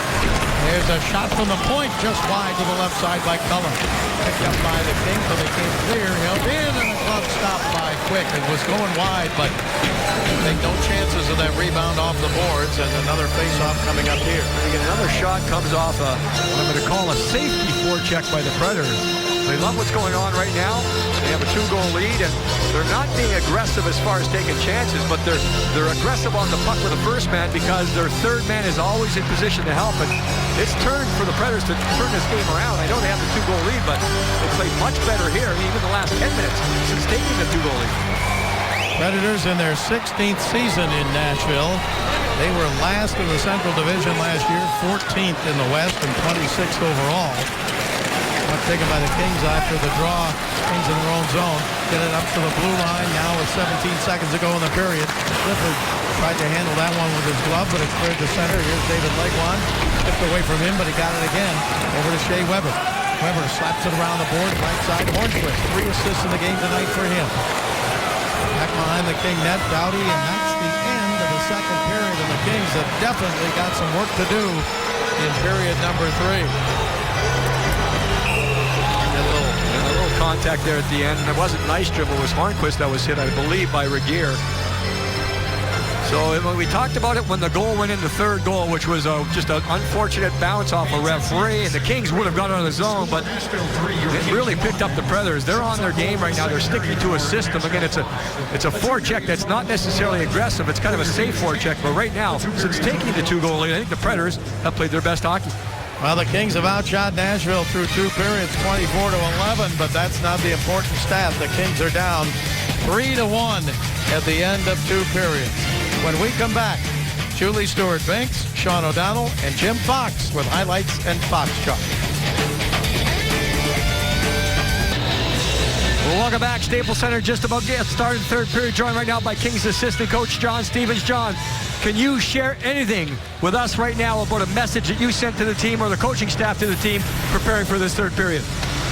There's a shot from the point just wide to the left side by Cullen. Picked up by the Kings, but they came clear. Held in, and the glove stopped by Quick. It was going wide, but take no chances of that rebound off the boards, and another face-off coming up here. And again, another shot comes off what I'm going to call a safety forecheck by the Predators. They love what's going on right now. They have a 2-goal lead, and they're not being aggressive as far as taking chances, but they're aggressive on the puck with the first man because their third man is always in position to help. And it's turned for the Predators to turn this game around. I know they have the 2-goal lead, but they played much better here, even the last 10 minutes since taking the 2-goal lead. Predators in their 16th season in Nashville. They were last in the Central Division last year, 14th in the West, and 26th overall. Puck taken by the Kings after the draw. Kings in their own zone. Get it up to the blue line now with 17 seconds to go in the period. Clifford tried to handle that one with his glove, but it's cleared to center. Here's David Legwand. Tipped away from him, but he got it again. Over to Shea Weber. Weber slaps it around the board. Right side, Hornquist. 3 assists in the game tonight for him. Back behind the King net, Doughty, and that's the end of the second period. And the Kings have definitely got some work to do in period number 3. A little contact there at the end. It wasn't Nystrom, it was Hornquist that was hit, I believe, by Regier. So when we talked about it when the goal went in, the third goal, which was just an unfortunate bounce off a referee, and the Kings would have got out of the zone, but it really picked up the Predators. They're on their game right now. They're sticking to a system. Again, it's a forecheck that's not necessarily aggressive. It's kind of a safe forecheck, but right now, since taking the 2-goal lead, I think the Predators have played their best hockey. Well, the Kings have outshot Nashville through 2 periods, 24-11, but that's not the important stat. The Kings are down 3-1 at the end of 2 periods. When we come back, Julie Stewart-Binks, Sean O'Donnell, and Jim Fox with highlights and Fox Talk. Well, welcome back. Staples Center just about to get started. Third period, joined right now by Kings assistant coach John Stevens. John, can you share anything with us right now about a message that you sent to the team or the coaching staff to the team preparing for this third period?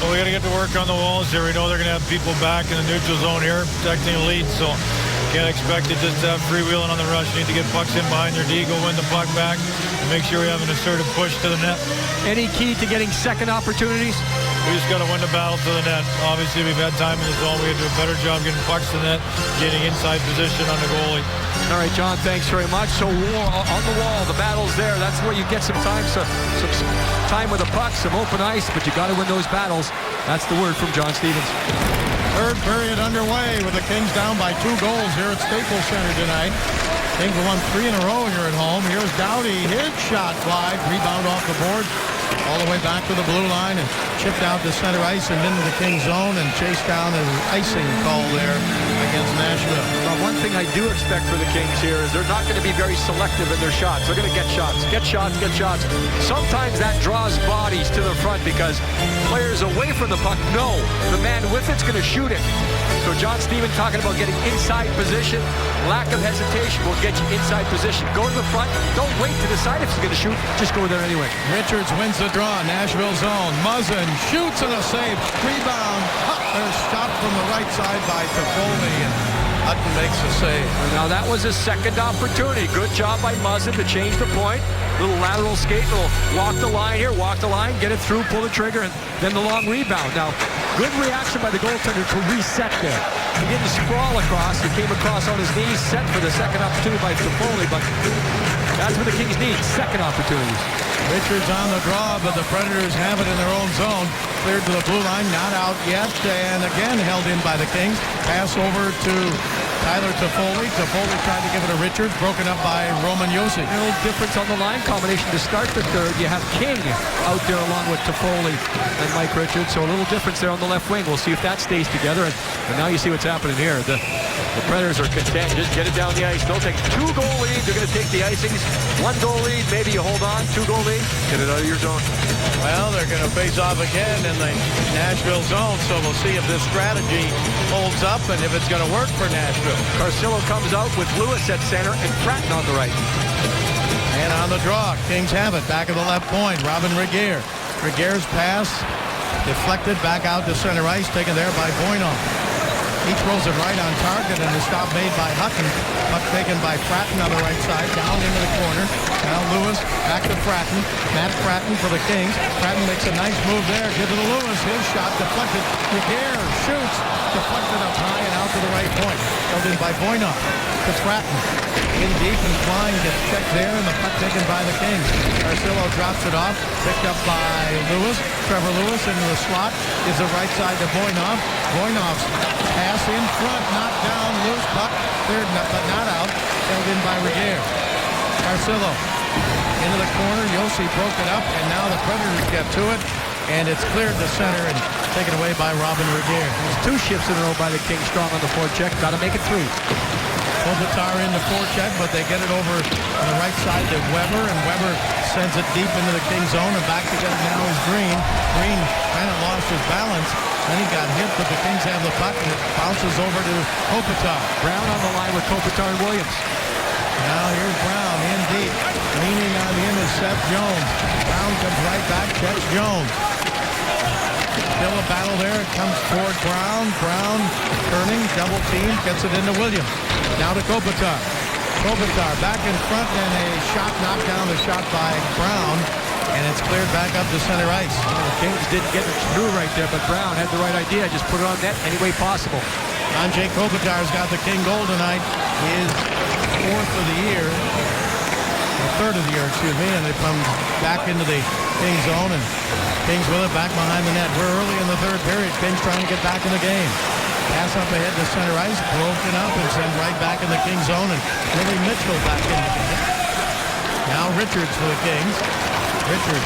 Well, we got to get to work on the walls here. We know they're going to have people back in the neutral zone here, protecting the lead, so can't expect it just to have freewheeling on the rush. You need to get pucks in behind your D, go win the puck back, and make sure we have an assertive push to the net. Any key to getting second opportunities? We just got to win the battle to the net. Obviously, we've had time in the zone. We have to do a better job getting pucks to the net, getting inside position on the goalie. All right, John, thanks very much. So war on the wall, the battle's there. That's where you get some time, some time with the puck, some open ice, but you got to win those battles. That's the word from John Stevens. Third period underway with the Kings down by 2 goals here at Staples Center tonight. Kings have won 3 in a row here at home. Here's Doughty. His shot wide. Rebound off the board. All the way back to the blue line and chipped out to center ice and into the Kings zone and chased down an icing call there against Nashville. Well, one thing I do expect for the Kings here is they're not going to be very selective in their shots. They're going to get shots, get shots, get shots. Sometimes that draws bodies to the front because players away from the puck know the man with it's going to shoot it. So John Stevens talking about getting inside position. Lack of hesitation will get you inside position. Go to the front. Don't wait to decide if he's going to shoot. Just go there anyway. Richards wins the draw. Nashville zone. Muzzin shoots and a save. Rebound. There's stopped from the right side by Toffoli, and Hutton makes a save. Now that was his second opportunity. Good job by Muzzin to change the point. Little lateral skate, little walk the line here, walk the line, get it through, pull the trigger, and then the long rebound. Now, good reaction by the goaltender to reset there. He didn't sprawl across. He came across on his knees, set for the second opportunity by Toffoli, but that's what the Kings need, second opportunities. Richards on the draw, but the Predators have it in their own zone. Cleared to the blue line, not out yet, and again held in by the Kings. Pass over to Tyler Toffoli. Toffoli tried to give it to Richards, broken up by Roman Josi. A little difference on the line combination to start the third. You have King out there along with Toffoli and Mike Richards, so a little difference there on the left wing. We'll see if that stays together, and now you see what's happening here. The Predators are content. Just get it down the ice. They'll take 2 goal lead. They're going to take the icings. 1 goal lead, maybe you hold on. 2 goal lead, get it out of your zone. Well, they're going to face off again in the Nashville zone, so we'll see if this strategy holds up and if it's going to work for Nashville. Carcillo comes out with Lewis at center and Fratton on the right. And on the draw, Kings have it. Back of the left point, Robin Regehr. Regehr's pass deflected back out to center ice, taken there by Boynov. He throws it right on target, and a stop made by Hutton. Puck taken by Fratton on the right side, down into the corner. Now Lewis back to Fratton. Matt Fratton for the Kings. Fratton makes a nice move there. Gives it to Lewis. His shot deflected. Regehr shoots. Deflected up high and out to the right point. Held in by Boynov. To Fratton. In deep and flying, gets checked there, and the puck taken by the Kings. Carcillo drops it off. Picked up by Lewis. Trevor Lewis into the slot. Gives the right side to Boynov. Boynov's pass in front, knocked down, loose puck, cleared but not out, held in by Regehr. Carcillo into the corner, Josi broke it up, and now the Predators get to it, and it's cleared to center and taken away by Robin Regehr. There's 2 shifts in a row by the Kings, strong on the forecheck, got to make it 3. Kopitar in the forecheck, but they get it over on the right side to Weber, and Weber sends it deep into the Kings zone, and back to get it now is Green. Green kind of lost his balance. Then he got hit, but the Kings have the puck, and it bounces over to Kopitar. Brown on the line with Kopitar and Williams. Now here's Brown in deep. Leaning on him is Seth Jones. Brown comes right back, checks Jones. Still a battle there. It comes toward Brown. Brown turning, double team, gets it into Williams. Now to Kopitar. Kopitar back in front, and a shot knocked down, the shot by Brown. And it's cleared back up to center ice. The Kings didn't get it through right there, but Brown had the right idea. Just put it on net any way possible. Andrei Kopitar's got the King goal tonight. His 4th of the year. Or 3rd of the year, excuse me. And they come back into the King zone. And Kings with it back behind the net. We're early in the 3rd period. Kings trying to get back in the game. Pass up ahead to center ice. Broken up and sent right back in the King zone. And Willie Mitchell back in the game. Now Richards for the Kings. Richards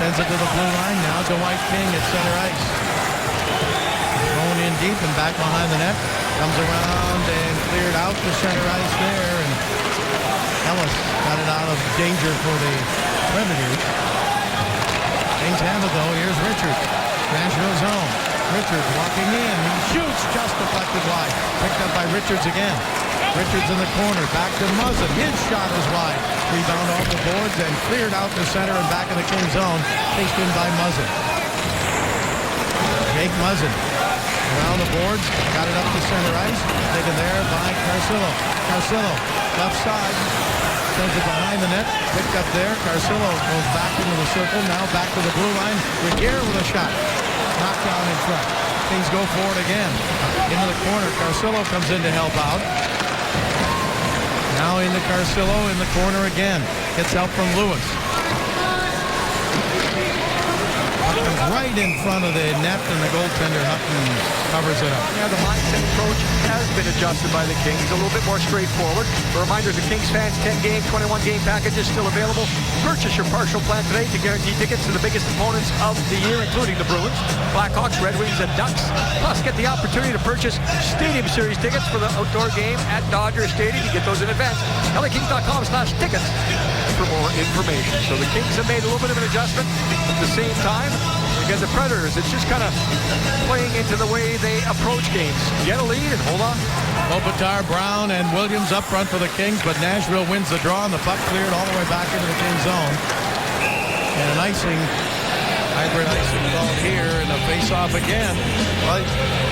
Sends it to the blue line. Now Dwight King at center ice. Thrown in deep and back behind the net. Comes around and cleared out to center ice there. And Ellis got it out of danger for the Predators. Kings have a go. Here's Richards. Nashville zone. Richards walking in. He shoots, just deflected wide. Picked up by Richards again. Richards in the corner. Back to Muzzin. His shot is wide. Rebound off the boards and cleared out to center and back in the Kings zone. Chased in by Muzzin. Jake Muzzin around the boards. Got it up to center ice. Taken there by Carcillo. Carcillo left side. Sends it behind the net. Picked up there. Carcillo goes back into the circle. Now back to the blue line. Riquier with a shot. Knocked down in front. Kings go for it again. Into the corner. Carcillo comes in to help out. Now into Carcillo in the corner again. Gets help from Lewis. Right in front of the net, and the goaltender Hutton covers it up. Yeah, the mindset approach has been adjusted by the Kings, a little bit more straightforward. A reminder, the Kings fans 10-game, 21-game package is still available. Purchase your partial plan today to guarantee tickets to the biggest opponents of the year, including the Bruins, Blackhawks, Red Wings, and Ducks. Plus, get the opportunity to purchase Stadium Series tickets for the outdoor game at Dodger Stadium. You get those in advance. LAKings.com/tickets for more information. So the Kings have made a little bit of an adjustment. At the same time, again, the Predators, it's just kind of playing into the way they approach games. Get a lead and hold on. Kopitar, Brown, and Williams up front for the Kings, but Nashville wins the draw, and the puck cleared all the way back into the Kings zone. And an icing, hybrid icing called here, and a face-off again. Well,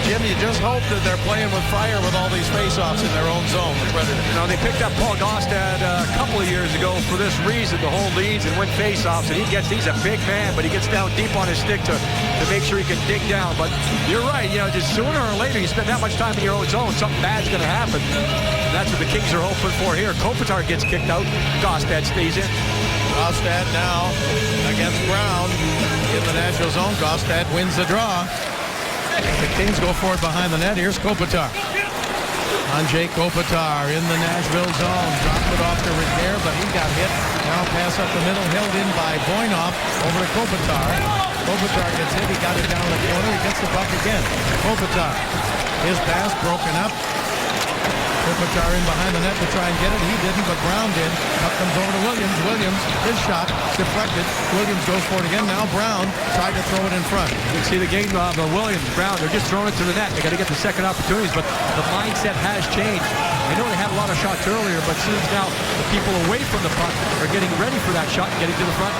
Jim, you just hope that they're playing with fire with all these face-offs in their own zone, the Predators. You know, they picked up Paul Gaustad a couple of years ago for this reason, to hold leads and win face-offs, and he's a big man, but he gets down deep on his stick to make sure he can dig down. But you're right, you know, just sooner or later, you spend that much time in your own zone, something bad's going to happen. And that's what the Kings are hoping for here. Kopitar gets kicked out, Gaustad stays in. Gaustad now against Brown in the Nashville zone. Gaustad wins the draw. The Kings go for it behind the net. Here's Kopitar. Andrei Kopitar in the Nashville zone. Dropped it off to Riquier, but he got hit. Now pass up the middle, held in by Voinov over to Kopitar. Kopitar gets hit. He got it down the corner. He gets the puck again. Kopitar. His pass broken up. Kopitar in behind the net to try and get it. He didn't, but Brown did. Puck comes over to Williams. Williams, his shot, deflected. Williams goes for it again. Now Brown tried to throw it in front. You can see the game of Williams, Brown. They're just throwing it to the net. They got to get the second opportunities, but the mindset has changed. I know they had a lot of shots earlier, but seems now the people away from the puck are getting ready for that shot and getting to the front.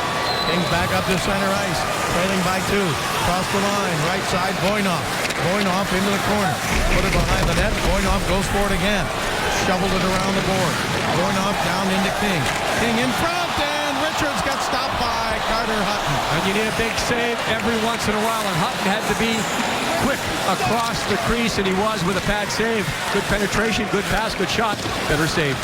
Kings back up to center ice, trailing by 2. Cross the line, right side, Voinov. Voinov into the corner. Put it behind the net. Voinov goes for it again. Shoveled it around the board. Voinov down into King. King in front, and Richards got stopped by Carter Hutton. And you need a big save every once in a while, and Hutton had to be quick across the crease, and he was with a pad save. Good penetration, good pass, good shot. Better save.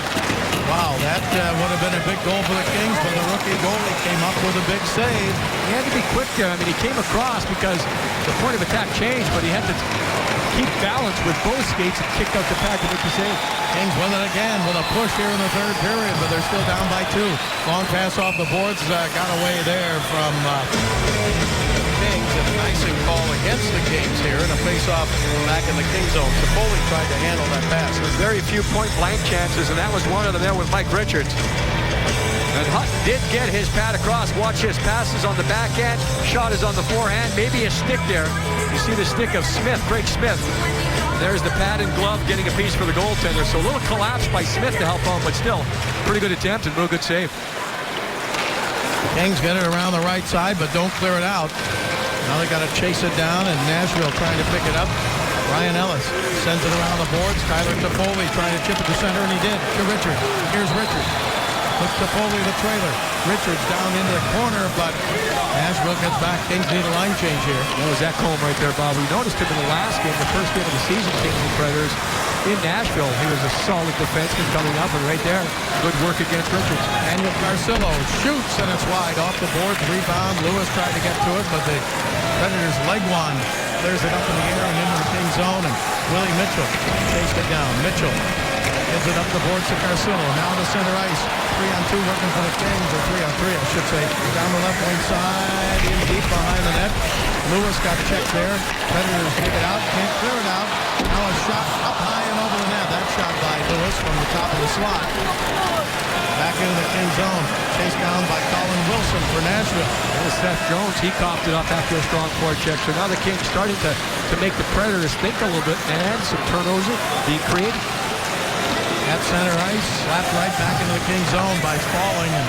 Wow, that would have been a big goal for the Kings, but the rookie goalie came up with a big save. He had to be quick there. I mean, he came across because the point of attack changed, but he had to keep balance with both skates and kicked out the pad to make the save. Kings win it again with a push here in the third period, but they're still down by 2. Long pass off the boards, got away there from Kings, and an icing call against the Kings here, and a face-off back in the Kings zone. Toffoli tried to handle that pass. There's very few point-blank chances, and that was one of them there with Mike Richards. And Hutton did get his pad across. Watch his passes on the backhand. Shot is on the forehand. Maybe a stick there. You see the stick of Smith, Craig Smith. There's the pad and glove getting a piece for the goaltender. So a little collapse by Smith to help out, but still, pretty good attempt and real good save. Kings get it around the right side, but don't clear it out. Now they got to chase it down, and Nashville trying to pick it up. Ryan Ellis sends it around the boards. Tyler Toffoli trying to chip it to center, and he did. To Richards. Here's Richards. Puts Toffoli the trailer. Richards down into the corner, but Nashville gets back. Kings need a line change here. That was Zach Holm right there, Bob. We noticed him in the last game, the first game of the season, Kings and Predators in Nashville. He was a solid defenseman coming up, and right there, good work against Richards. Daniel Carcillo shoots, and it's wide off the boards. Rebound. Lewis tried to get to it, but the Predators' leg wand clears it up in the air and into the Kings zone, and Willie Mitchell chased it down. Mitchell Gives it up the boards to Carcillo. Now to center ice. 3-on-2 working for the Kings, or 3-on-3 I should say. Down the left wing side, in deep behind the net. Lewis got checked there. Predators take it out, can't clear it out. Now a shot up high and over the net. That shot by Lewis from the top of the slot. Back into the King zone. Chased down by Colin Wilson for Nashville. Well, Seth Jones, he coughed it up after a strong forecheck. So now the Kings starting to make the Predators think a little bit, and some turnovers being created. At center ice, slapped right back into the King zone by Spaulding, and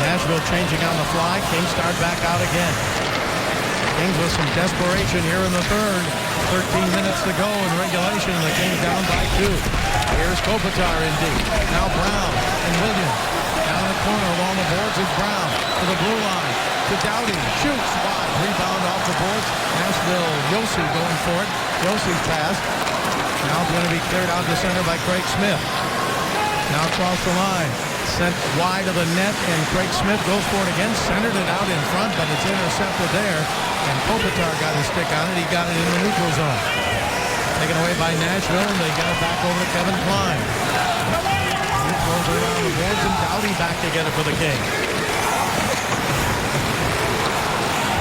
Nashville changing on the fly. Kings start back out again. Kings with some desperation here in the third. 13 minutes to go in regulation. The Kings down by 2. Here's Kopitar in deep. Now Brown and Williams. Down the corner along the boards is Brown to the blue line. To Doughty. Shoots wide. Rebound off the boards. Nashville, Yossi going for it. Yossi's pass. Now going to be cleared out to center by Craig Smith. Now across the line. Sent wide of the net, and Craig Smith goes for it again. Centered it out in front, but it's intercepted there. And Kopitar got his stick on it. He got it in the neutral zone. Taken away by Nashville, and they got it back over to Kevin Klein. He throws it around the boards, and Doughty back to get it for the Kings.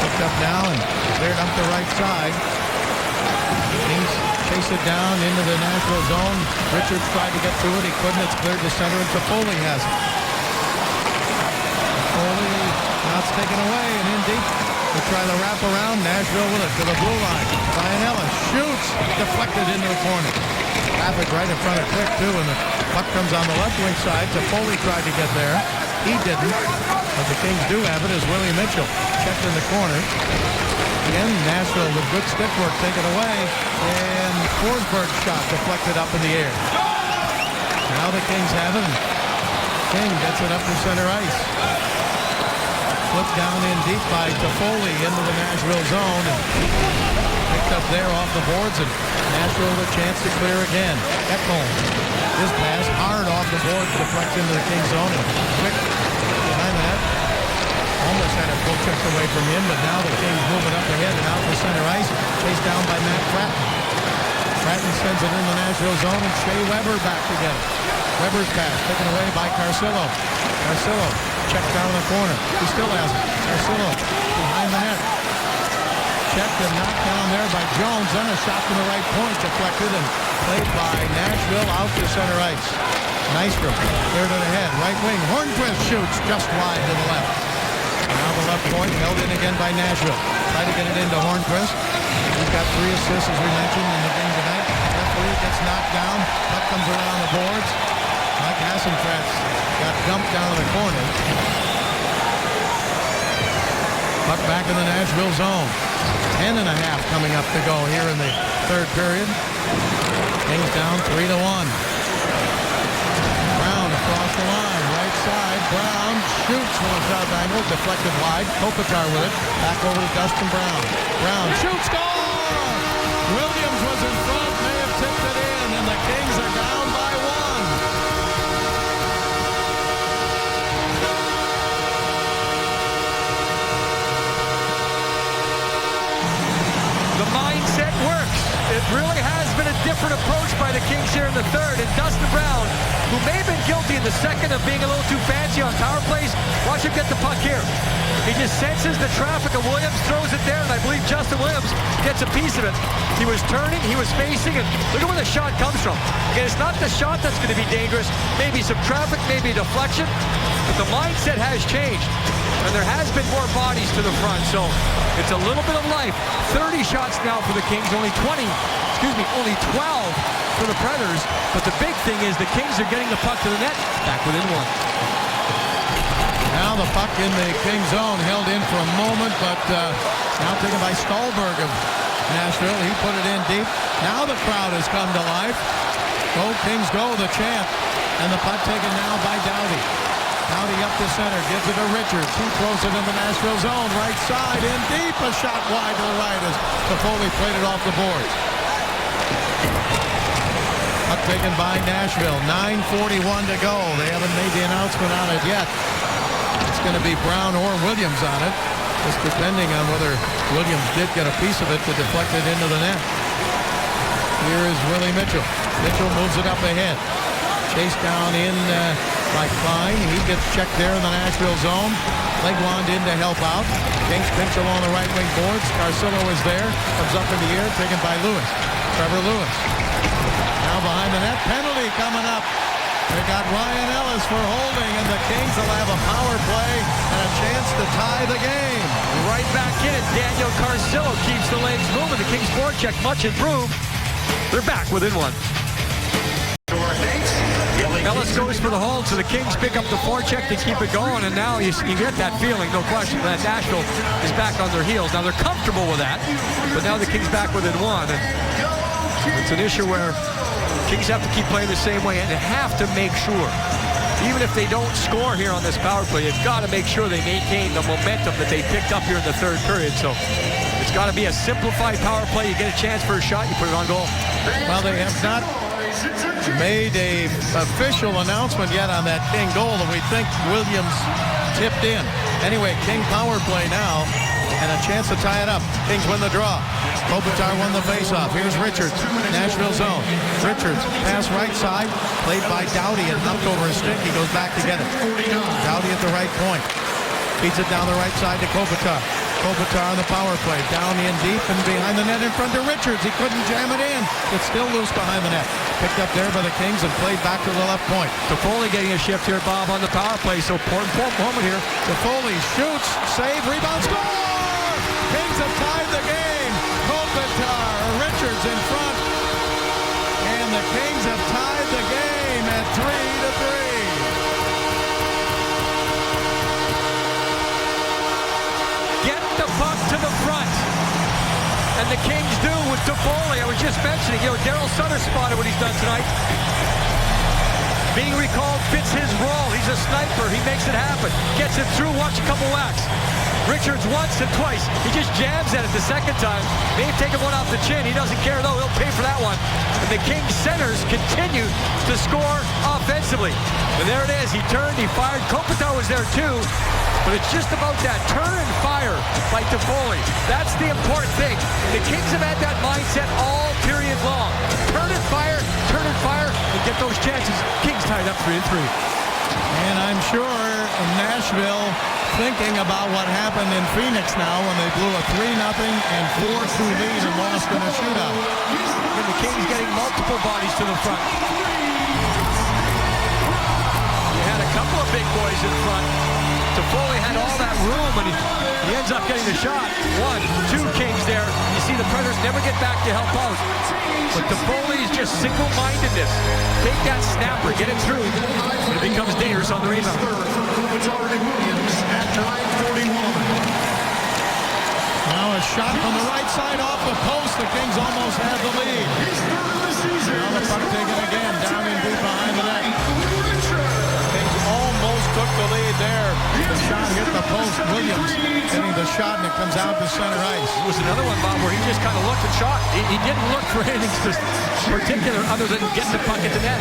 Picked up now and cleared up the right side. Kings chase it down into the Nashville zone. Richards tried to get through it. He couldn't. It's cleared to center, and Toffoli has it. Toffoli, now it's taken away, and in deep. They try to wrap around. Nashville with it to the blue line. Ryan Ellis shoots. Deflected into the corner. Traffic right in front of Quick, too, and the puck comes on the left wing side. Toffoli tried to get there. He didn't. But the Kings do have it as Willie Mitchell checked in the corner. Again, Nashville with good stick work, take it away, and Forsberg's shot deflected up in the air. Now the Kings have it. King gets it up to center ice. Flipped down in deep by Toffoli into the Nashville zone, and picked up there off the boards, and Nashville with a chance to clear again. Ekholm, his pass hard off the board, deflects into the Kings zone, and Quick behind that. Almost had it pull checked away from him, but now the Kings move it up ahead and out to center ice. Chased down by Matt Fratton. Fratton sends it in the Nashville zone, and Shea Weber back to get it. Weber's pass taken away by Carcillo. Carcillo checked down in the corner. He still has it. Carcillo behind the net. Checked and knocked down there by Jones. Then a shot from the right point, deflected and played by Nashville out to center ice. Nystrom cleared it ahead. Right wing. Hornquist shoots just wide to the left. Now the left point held in again by Nashville. Try to get it into Hornquist. He's got 3 assists, as we mentioned, in the game tonight. Referee gets knocked down. Puck comes around the boards. Mike Hassenfratz got dumped down to the corner. Puck back in the Nashville zone. 10.5 coming up to go here in the third period. Kings down 3-1. Brown across the line. Right side. Brown shoots from a sharp angle. Deflected wide. Kopitar with it. Back over to Dustin Brown. Brown shoots. Goal! Williams was in front. May have tipped it in. And the Kings are down by 1. The mindset works. It really has been a different approach by the Kings here in the third. And Dustin Brown, who may have been guilty in the second of being a little too fancy on power plays, watch him get the puck here. He just senses the traffic of Williams, throws it there, and I believe Justin Williams gets a piece of it. He was turning, he was facing, and look at where the shot comes from. Again, it's not the shot that's going to be dangerous. Maybe some traffic, maybe a deflection, but the mindset has changed. And there has been more bodies to the front, so it's a little bit of life. 30 shots now for the Kings, only 12 for the Predators. But the big thing is the Kings are getting the puck to the net, back within 1. Now the puck in the King zone, held in for a moment, but now taken by Stolberg of Nashville. He put it in deep. Now the crowd has come to life. Go Kings go, the chant. And the puck taken now by Doughty. Doughty up the center, gives it to Richards. He throws it in the Nashville zone, right side, in deep. A shot wide to the right as Toffoli played it off the boards. Puck taken by Nashville. 9:41 to go. They haven't made the announcement on it yet. It's going to be Brown or Williams on it, just depending on whether Williams did get a piece of it to deflect it into the net. Here is Willie Mitchell. Mitchell moves it up ahead. Chased down in by Klein. He gets checked there in the Nashville zone. Legwand in to help out. Kings pinch along the right wing boards. Carcillo is there. Comes up in the air, taken by Lewis. Trevor Lewis. Now behind the net. Penalty coming up. They got Ryan Ellis for holding, and the Kings will have a power play and a chance to tie the game. Right back in it. Daniel Carcillo keeps the legs moving. The Kings forecheck much improved. They're back within one. Ellis goes for the hold, so the Kings pick up the forecheck to keep it going, and now you get that feeling, no question, that Nashville is back on their heels. Now they're comfortable with that, but now the Kings back within one. And it's an issue where Kings have to keep playing the same way and have to make sure, even if they don't score here on this power play, you've got to make sure they maintain the momentum that they picked up here in the third period. So it's got to be a simplified power play. You get a chance for a shot, you put it on goal. Well, they have not made a official announcement yet on that King goal that we think Williams tipped in. Anyway, King power play now and a chance to tie it up. Kings win the draw. Kopitar won the faceoff. Here's Richards, Nashville zone. Richards, pass right side, played by Doughty and knocked over a stick. He goes back to get it. Doughty at the right point. Feeds it down the right side to Kopitar. Kopitar on the power play. Down in deep and behind the net in front of Richards. He couldn't jam it in. It's still loose behind the net. Picked up there by the Kings and played back to the left point. Toffoli getting a shift here, Bob, on the power play. So important moment here. Toffoli shoots, save, rebound, score! Kings have tied the game. Kopitar, Richards in front. And the Kings have tied the game at 3-3. Get the puck to the front. And the Kings do with Toffoli. I was just mentioning, Daryl Sutter spotted what he's done tonight. Being recalled fits his role. He's a sniper. He makes it happen. Gets it through. Watch a couple whacks. Richards once and twice. He just jams at it the second time. May have taken one off the chin. He doesn't care, though. He'll pay for that one. And the Kings centers continue to score offensively. And there it is. He turned. He fired. Kopitar was there, too. But it's just about that turn and fire by Toffoli. That's the important thing. The Kings have had that mindset all period long. Turn and fire, and get those chances. Kings tied up 3-3. And I'm sure Nashville thinking about what happened in Phoenix now when they blew a 3-0 and 4-2 lead and lost in a shootout. And the Kings getting multiple bodies to the front. You had a couple of big boys in front. Toffoli had all that room, and he ends up getting the shot. 1, 2 Kings there. You see the Predators never get back to help out. But Toffoli's just single-mindedness. Take that snapper, get it through, and it becomes dangerous on the rebound. Now a shot from the right side off the post. The Kings almost have the lead. Now the puck taken again, down in deep behind the net. Kings almost took the lead there. The shot hit the post. Williams hitting the shot, and it comes out to center ice. It was another one, Bob, where he just kind of looked and shot. He didn't look for anything particular other than getting the puck at the net.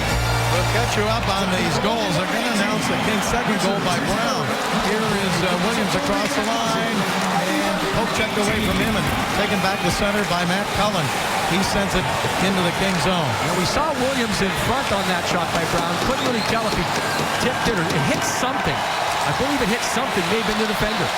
We'll catch you up on these goals. They're going to announce the Kings' second goal by Brown. Here is Williams across the line, and poke checked away from him and taken back to center by Matt Cullen. He sends it into the Kings zone. And we saw Williams in front on that shot by Brown. Couldn't really tell if he tipped it or it hit something. I believe it hit something, maybe in the defender.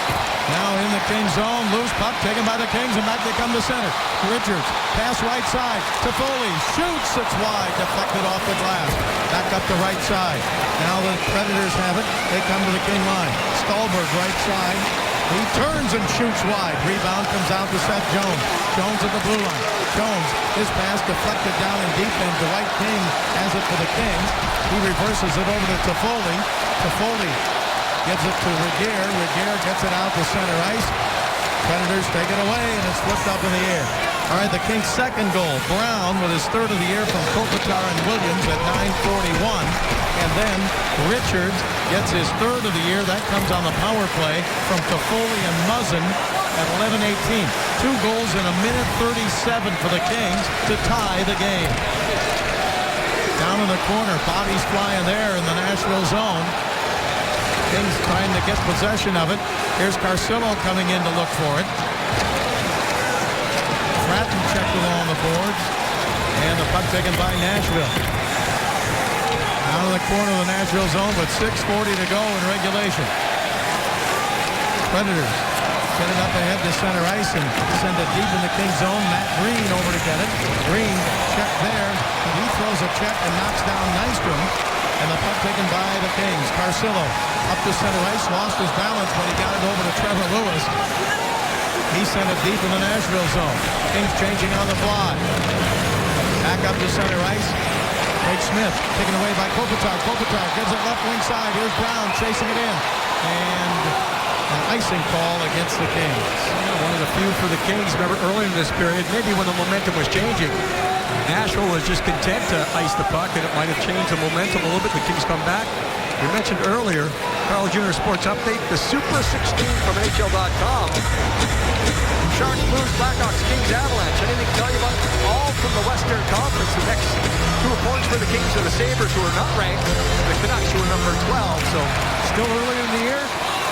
Now in the Kings zone, loose puck taken by the Kings, and back they come to center. Richards, pass right side. Toffoli shoots, it's wide, deflected off the glass. Back up the right side. Now the Predators have it. They come to the King line. Stolberg right side. He turns and shoots wide. Rebound comes out to Seth Jones. Jones at the blue line. Jones, his pass deflected down in deep, and Dwight King has it for the Kings. He reverses it over to Toffoli. Toffoli gives it to Regier. Regier gets it out to center ice. Predators take it away, and it's flipped up in the air. All right, the Kings' second goal. Brown with his third of the year from Kopitar and Williams at 9:41. And then Richards gets his third of the year. That comes on the power play from Toffoli and Muzzin at 11:18. 2 goals in 1:37 for the Kings to tie the game. Down in the corner, bodies flying there in the Nashville zone. Kings trying to get possession of it. Here's Carcillo coming in to look for it. Stratton checked along the boards. And the puck taken by Nashville. Down in the corner of the Nashville zone with 6:40 to go in regulation. Predators get it up ahead to center ice and send it deep in the Kings zone. Matt Green over to get it. Green check there. He throws a check and knocks down Nystrom. And the puck taken by the Kings. Carcillo up to center ice, lost his balance, but he got it over to Trevor Lewis. He sent it deep in the Nashville zone. Kings changing on the fly. Back up to center ice. Craig Smith taken away by Kopitar. Kopitar gives it left wing side. Here's Brown chasing it in. And an icing call against the Kings. One of the few for the Kings. Remember earlier in this period, maybe when the momentum was changing, Nashville was just content to ice the puck, and it might have changed the momentum a little bit. The Kings come back. We mentioned earlier, Carl Jr. Sports Update, the Super 16 from NHL.com. Sharks, Blues, Blackhawks, Kings, Avalanche. Anything to tell you about all from the Western Conference? The next two opponents for the Kings are the Sabres, who are not ranked. The Canucks, who are number 12. So still early in the year.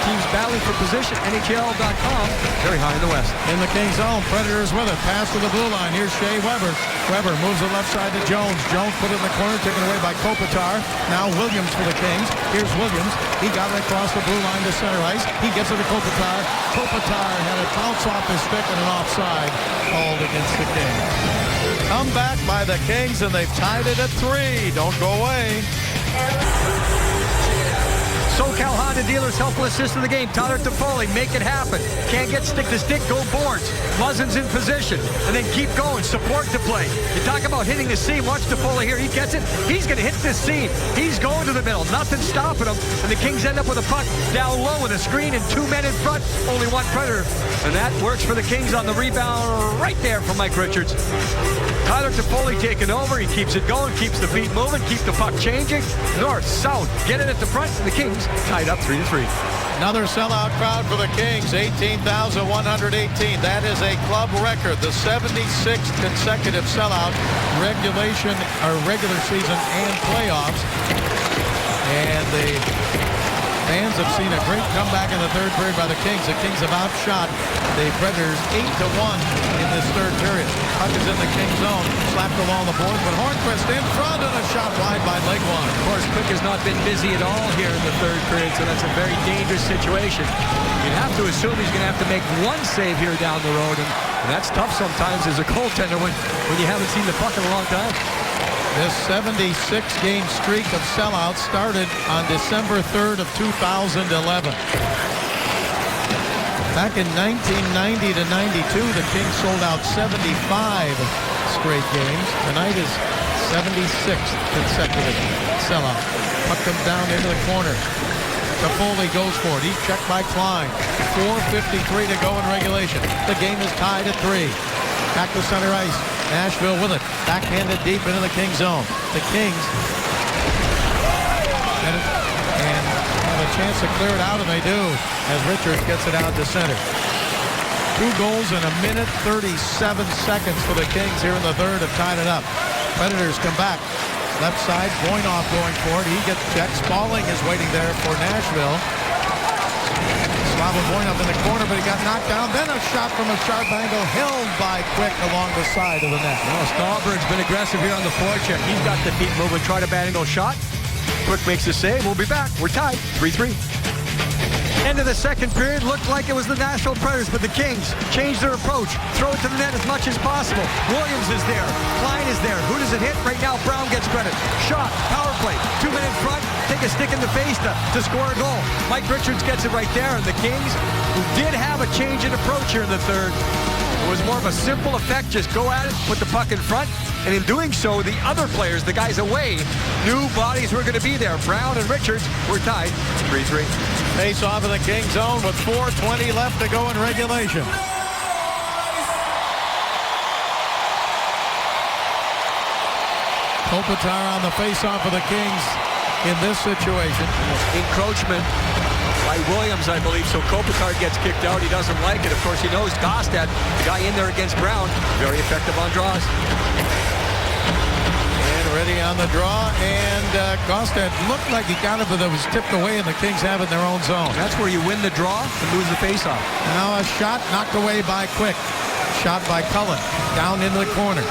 Teams battling for position. NHL.com, very high in the West. In the Kings zone, Predators with it. Pass to the blue line. Here's Shea Weber. Weber moves the left side to Jones. Jones put it in the corner, taken away by Kopitar. Now Williams for the Kings. Here's Williams. He got it across the blue line to center ice. He gets it to Kopitar. Kopitar had a bounce off his stick and an offside called against the Kings. Come back by the Kings, and they've tied it at 3. Don't go away. SoCal Honda dealers helpful assist in the game. Tyler Toffoli, make it happen. Can't get stick to stick, go boards. Muzzin's in position, and then keep going. Support the play. You talk about hitting the seam. Watch Toffoli here. He gets it. He's going to hit this seam. He's going to the middle. Nothing stopping him. And the Kings end up with a puck down low with a screen and 2 men in front. Only one Predator. And that works for the Kings on the rebound right there from Mike Richards. Tyler Toffoli taking over. He keeps it going, keeps the feet moving, keep the puck changing. North, south, get it at the front, and the Kings tied up 3-3. Another sellout crowd for the Kings, 18,118. That is a club record, the 76th consecutive sellout, regular season and playoffs. And the fans have seen a great comeback in the third period by the Kings. The Kings have outshot the Predators 8-1 in this third period. Puck is in the Kings zone, slapped along the boards, but Hornqvist in front and a shot wide by Legwand. Of course, Quick has not been busy at all here in the third period, so that's a very dangerous situation. You'd have to assume he's going to have to make one save here down the road, and that's tough sometimes as a goaltender when you haven't seen the puck in a long time. This 76-game streak of sellouts started on December 3rd of 2011. Back in 1990 to 92, the Kings sold out 75 straight games. Tonight is 76th consecutive sellout. Puck comes down into the corner. Toffoli goes for it. He's checked by Klein. 4:53 to go in regulation. The game is tied at 3. Back to center ice. Nashville with it. Backhanded deep into the Kings zone. The Kings and have a chance to clear it out, and they do, as Richards gets it out to center. 2 goals in 1 minute 37 seconds for the Kings here in the third have tied it up. Predators come back. Left side, Voinov going for it. He gets checked. Spaulding is waiting there for Nashville. Slava Voinov in the corner, but he got knocked down. Then a shot from a sharp angle, held by Quick along the side of the net. Well, Stahlberg's been aggressive here on the forecheck. He's got the feet moving, try to bat angle shot. Quick makes the save. We'll be back. We're tied, 3-3. End of the second period, looked like it was the Nashville Predators, but the Kings changed their approach. Throw it to the net as much as possible. Williams is there. Klein is there. Who does it hit? Right now, Brown gets credit. Shot, power play, 2 men in front, take a stick in the face to score a goal. Mike Richards gets it right there, and the Kings, who did have a change in approach here in the third, it was more of a simple effect, just go at it, put the puck in front, and in doing so, the other players, the guys away, knew bodies were going to be there. Brown and Richards were tied 3-3. Face off in the Kings zone with 4:20 left to go in regulation. Kopitar on the face-off of the Kings in this situation. Encroachment by Williams, I believe, so Kopitar gets kicked out. He doesn't like it. Of course, he knows Kostad, the guy in there against Brown, very effective on draws. Ready on the draw, and Kostad looked like he got it, but it was tipped away, and the Kings have it in their own zone. That's where you win the draw and lose the faceoff. Now a shot knocked away by Quick. Shot by Cullen, down into the corner.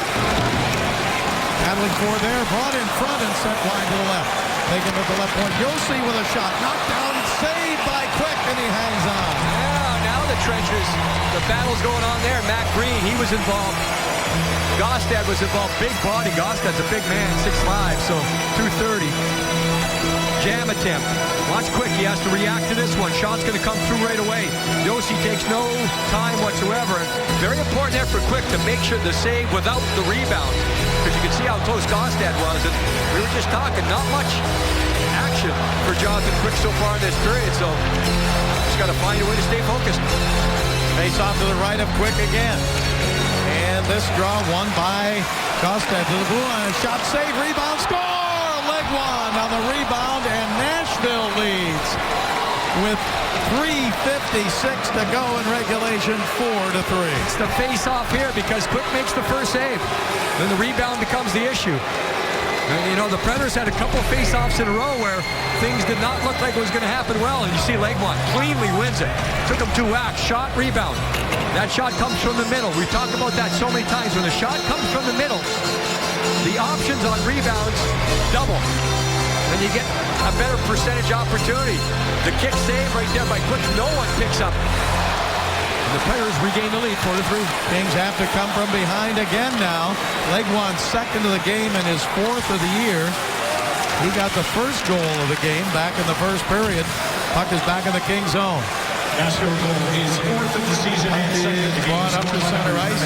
Battling for there, brought in front and sent wide to the left. Taken to the left point. Yossi with a shot. Knocked down. Saved by Quick, and he hangs on. Yeah, now the trenches. The battle's going on there. Matt Green, he was involved. Gostad was involved. Big body. Gostad's a big man, 6'5", so 230. Jam attempt. Watch Quick. He has to react to this one. Shot's going to come through right away. Yossi takes no time whatsoever. Very important there for Quick to make sure the save without the rebound. Because you can see how close Gostad was. And we were just talking, not much action for Jonathan Quick so far in this period. So just got to find a way to stay focused. Face off to the right of Quick again. And this draw won by Gostad to the blue line. Shot, save, rebound, score! Leg one on the rebound, and Nashville leads with 3:56 to go in regulation, 4-3. It's the face-off here because Quick makes the first save. Then the rebound becomes the issue. And, you know, the Predators had a couple of face-offs in a row where things did not look like it was going to happen well, and you see Legmont cleanly wins it. Took him 2 whacks, shot, rebound. That shot comes from the middle. We've talked about that so many times. When the shot comes from the middle, the options on rebounds double. And you get a better percentage opportunity. The kick save right there by Quick, no one picks up. And the Predators regain the lead, 4-3. Kings have to come from behind again now. Legwand's second of the game and his 4th of the year. He got the first goal of the game back in the first period. Puck is back in the Kings zone. Nashville goal is 4th of the season and second of the Brought up to center ice.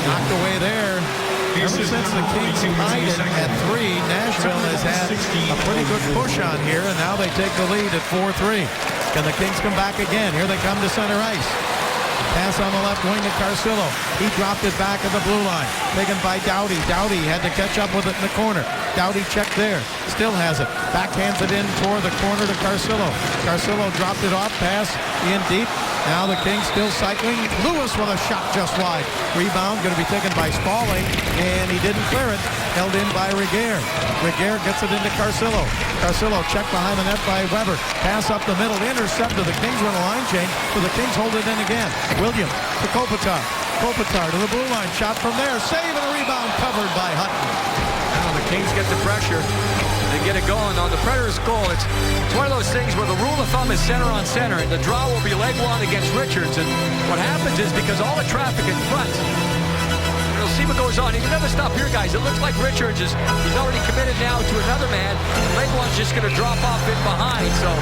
Knocked away there. Ever since the Kings tied it at 3, Nashville has had a pretty good push on here, and now they take the lead at 4-3. Can the Kings come back again? Here they come to center ice. Pass on the left wing to Carcillo. He dropped it back at the blue line. Taken by Doughty. Doughty had to catch up with it in the corner. Doughty checked there. Still has it. Backhands it in toward the corner to Carcillo. Carcillo dropped it off. Pass in deep. Now the Kings still cycling. Lewis with a shot just wide. Rebound going to be taken by Spaulding, and he didn't clear it. Held in by Regehr. Regehr gets it into Carcillo. Carcillo checked behind the net by Weber. Pass up the middle. Intercepted. The Kings run a line change, but the Kings hold it in again. Williams to Kopitar. Kopitar to the blue line. Shot from there. Save and a rebound covered by Hutton. Now the Kings get the pressure. They get it going on the Predators' goal. It's one of those things where the rule of thumb is center on center, and the draw will be Legwand against Richards. And what happens is because all the traffic in front, we'll see what goes on. You can never stop here, guys. It looks like Richards he's already committed now to another man. Legwand's just going to drop off in behind. So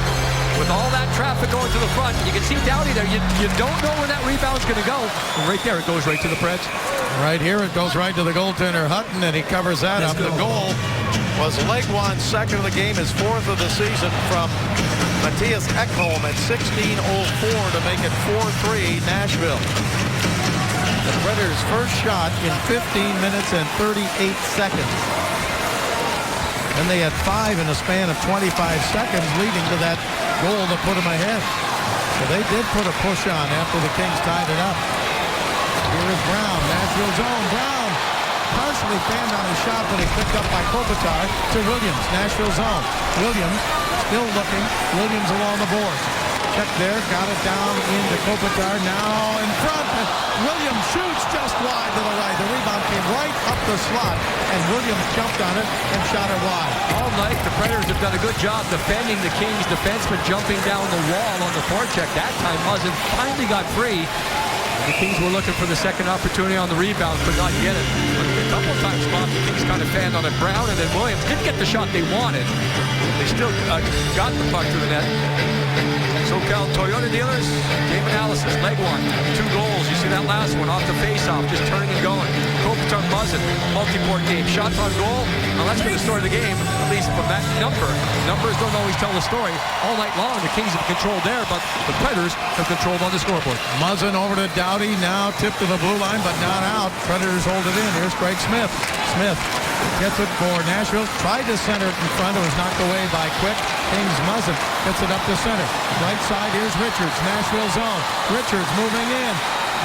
with all that traffic going to the front, you can see Doughty there. You don't know where that rebound's going to go. And right there, it goes right to the Preds. Right here, it goes right to the goaltender Hutton, and he covers that up. The goal was Legwand's second of the game, his 4th of the season from Matthias Ekholm at 16:04 to make it 4-3 Nashville. The Predators' first shot in 15 minutes and 38 seconds. And they had 5 in a span of 25 seconds leading to that goal to put them ahead. So they did put a push on after the Kings tied it up. Here is Brown, Nashville zone. Brown partially fanned on his shot, but he picked up by Kopitar to Williams, Nashville zone. Williams still looking. Williams along the boards. Check there, got it down into Kopitar. Now in front. Williams shoots just wide to the right. The rebound came right up the slot, and Williams jumped on it and shot it wide. All night, the Predators have done a good job defending the Kings defenseman jumping down the wall on the forecheck. That time, Muzzin finally got free. The Kings were looking for the second opportunity on the rebound, could not get it. A couple of times, Bob, the Kings kind of fanned on it. Brown and then Williams didn't get the shot they wanted. They still got the puck to the net. SoCal Toyota dealers, game analysis, Legwand, 2 goals. You see that last one off the faceoff, just turning and going. Kopitar Muzzin, multi-port game, shots on goal. Now that's been the story of the game, at least from that number. Numbers don't always tell the story. All night long, the Kings have controlled there, but the Predators have controlled on the scoreboard. Muzzin over to Doughty, now tipped to the blue line, but not out. Predators hold it in. Here's Craig Smith. Smith gets it for Nashville. Tried to center it in front. It was knocked away by Quick. Kings Muzzin gets it up to center. Right side, here's Richards. Nashville zone. Richards moving in.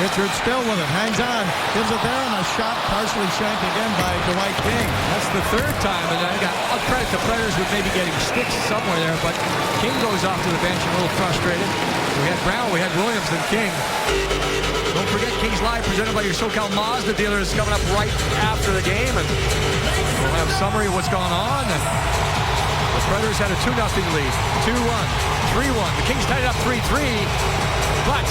Richards still with it. Hangs on. Gives it there, and a shot partially shanked again by Dwight King. That's the 3rd time, and I got credit the Predators with maybe getting sticks somewhere there, but King goes off to the bench a little frustrated. We had Brown, we had Williams, and King. Don't forget Kings Live presented by your SoCal Mazda dealers coming up right after the game, and we'll have a summary of what's going on. And the Predators had a 2-0 lead. 2-1, 3-1. The Kings tied it up 3-3. But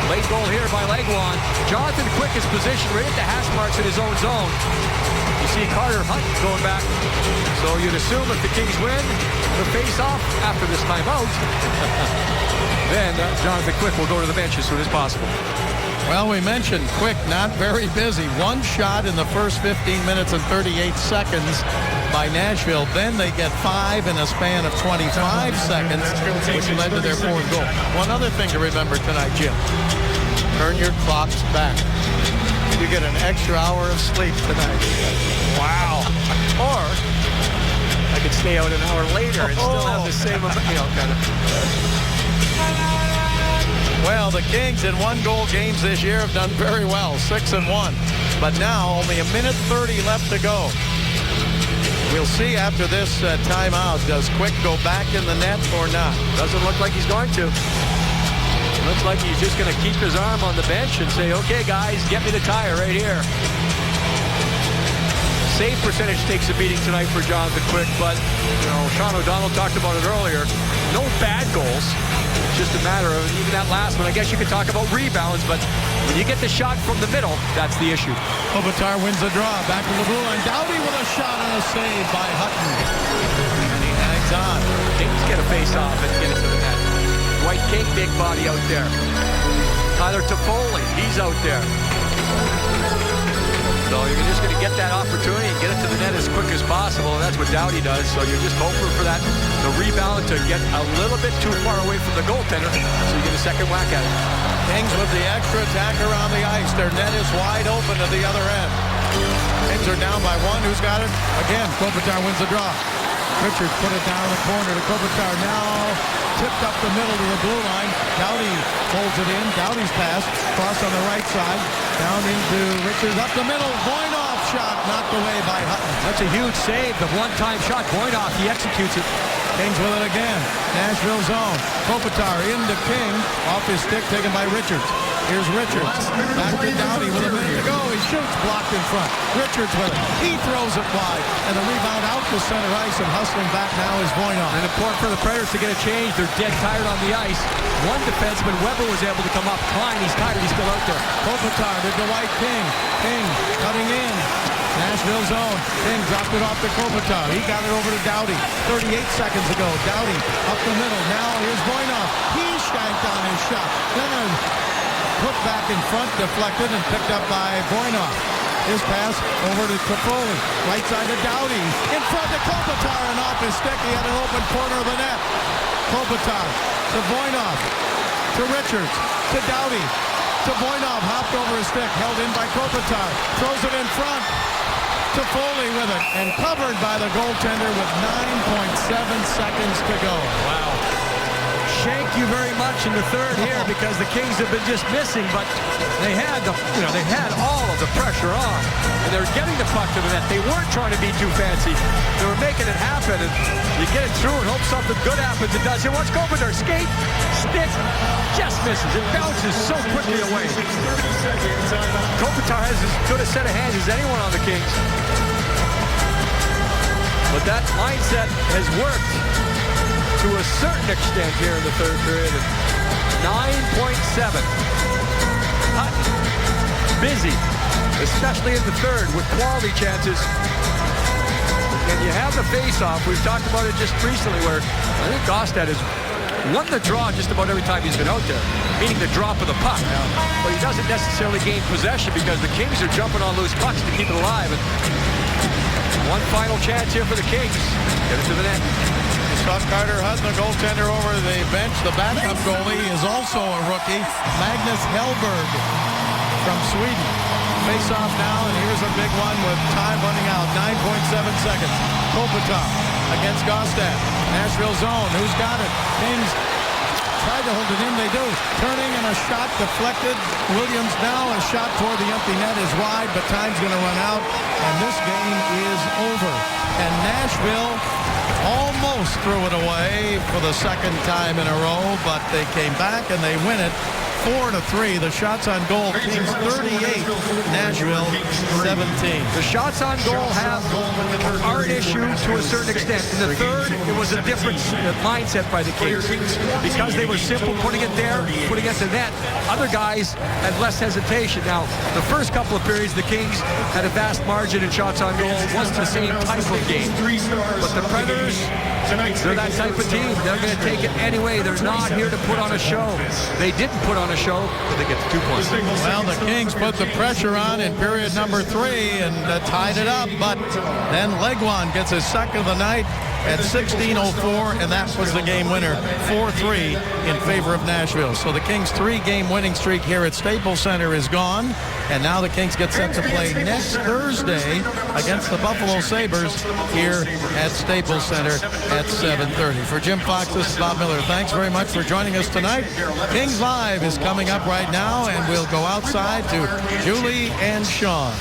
late goal here by Legwand. Jonathan Quick is positioned right at the hash marks in his own zone. You see Carter Hunt going back. So you'd assume if the Kings win the face-off after this timeout, then Jonathan Quick will go to the bench as soon as possible. Well, we mentioned Quick not very busy. One shot in the first 15 minutes and 38 seconds by Nashville. Then they get 5 in a span of 25 seconds, which led to their 4th goal. One other thing to remember tonight, Jim. Turn your clocks back. You get an extra hour of sleep tonight. Wow. Or I could stay out an hour later and still have the same amount, kind of. Well, the Kings in 1-goal games this year have done very well, 6-1. But now only 1:30 left to go. We'll see after this timeout. Does Quick go back in the net or not? Doesn't look like he's going to. Looks like he's just going to keep his arm on the bench and say, okay, guys, get me the tire right here. Save percentage takes a beating tonight for Jonathan Quick, but, Sean O'Donnell talked about it earlier. No bad goals. It's just a matter of even that last one. I guess you could talk about rebounds, but when you get the shot from the middle, that's the issue. Kopitar wins the draw. Back to the blue line. Doughty with a shot and a save by Hutton. And he hangs on. Kings get a face-off and get it to the net. White King, big body out there. Tyler Toffoli, he's out there. So you're just going to get that opportunity and get it to the net as quick as possible, and that's what Doughty does. So you're just hoping for that, the rebound to get a little bit too far away from the goaltender, so you get a second whack at it. Kings with the extra attacker on the ice. Their net is wide open at the other end. Kings are down by 1. Who's got it? Again, Kopitar wins the draw. Richards put it down in the corner to Kopitar. Now tipped up the middle to the blue line. Doughty holds it in. Doughty's pass. Cross on the right side. Down into Richards. Up the middle. Voinov shot knocked away by Hutton. That's a huge save. The one-time shot. Voinov, he executes it. Kings with it again. Nashville zone. Kopitar into King. Off his stick taken by Richards. Here's Richards. Back to Doughty with a minute to go. He shoots, blocked in front. Richards with it. He throws it wide. And the rebound out to center ice, and hustling back now is Voinov. And important for the Predators to get a change. They're dead tired on the ice. One defenseman, Weber, was able to come up. Klein, he's tired. He's still out there. Kopitar to Dwight King. King cutting in. Nashville zone. King dropped it off to Kopitar. He got it over to Doughty 38 seconds ago. Doughty up the middle. Now here's Voinov. He shanked on his shot. Then put back in front, deflected, and picked up by Voinov. His pass over to Toffoli. Right side to Doughty. In front to Kopitar and off his stick. He had an open corner of the net. Kopitar to Voinov. To Richards. To Doughty. To Voinov. Hopped over his stick. Held in by Kopitar. Throws it in front. Toffoli with it. And covered by the goaltender with 9.7 seconds to go. Wow. Thank you very much in the third here because the Kings have been just missing, but they had they had all of the pressure on, and they're getting the puck to the net. They weren't trying to be too fancy. They were making it happen, and you get it through and hope something good happens. It does. Here, watch Kopitar skate, stick, just misses. It bounces so quickly away. Kopitar has as good a set of hands as anyone on the Kings, but that mindset has worked to a certain extent here in the third period. 9.7. Hutton, busy, especially in the third with quality chances. And you have the face-off. We've talked about it just recently where I think Gaustad has won the draw just about every time he's been out there, meaning the drop of the puck. But he doesn't necessarily gain possession because the Kings are jumping on loose pucks to keep it alive. And one final chance here for the Kings. Get it to the net. Saw Carter Hutton, the goaltender, over the bench. The backup goalie is also a rookie, Magnus Hellberg from Sweden. Face off now, and here's a big one with time running out. 9.7 seconds. Kopitar against Gaustad. Nashville zone. Who's got it? Kings tried to hold it in. They do. Turning and a shot deflected. Williams now. A shot toward the empty net is wide, but time's going to run out, and this game is over. And Nashville almost threw it away for the second time in a row, but they came back and they win it 4-3. The shots on goal, Kings 38, Nashville 17. The shots on goal are an issue to a certain extent. In the third, it was a different mindset by the Kings because they were simple putting it there, putting it to net. Other guys had less hesitation. Now, the first couple of periods, the Kings had a vast margin in shots on goal. It wasn't the same type of game. But the Predators, they're that type of team. They're going to take it anyway. They're not here to put on a show. They didn't put on a show, but they get the 2 points. Well, the Kings put the pressure on in period number 3 and tied it up, but then Legwand gets his second of the night at 16:04, and that was the game winner, 4-3 in favor of Nashville. So the Kings' 3-game winning streak here at Staples Center is gone, and now the Kings get set to play next Thursday against the Buffalo Sabres here at Staples Center at 7:30. For Jim Fox, this is Bob Miller. Thanks very much for joining us tonight. Kings Live is coming up right now, and we'll go outside to Julie and Sean.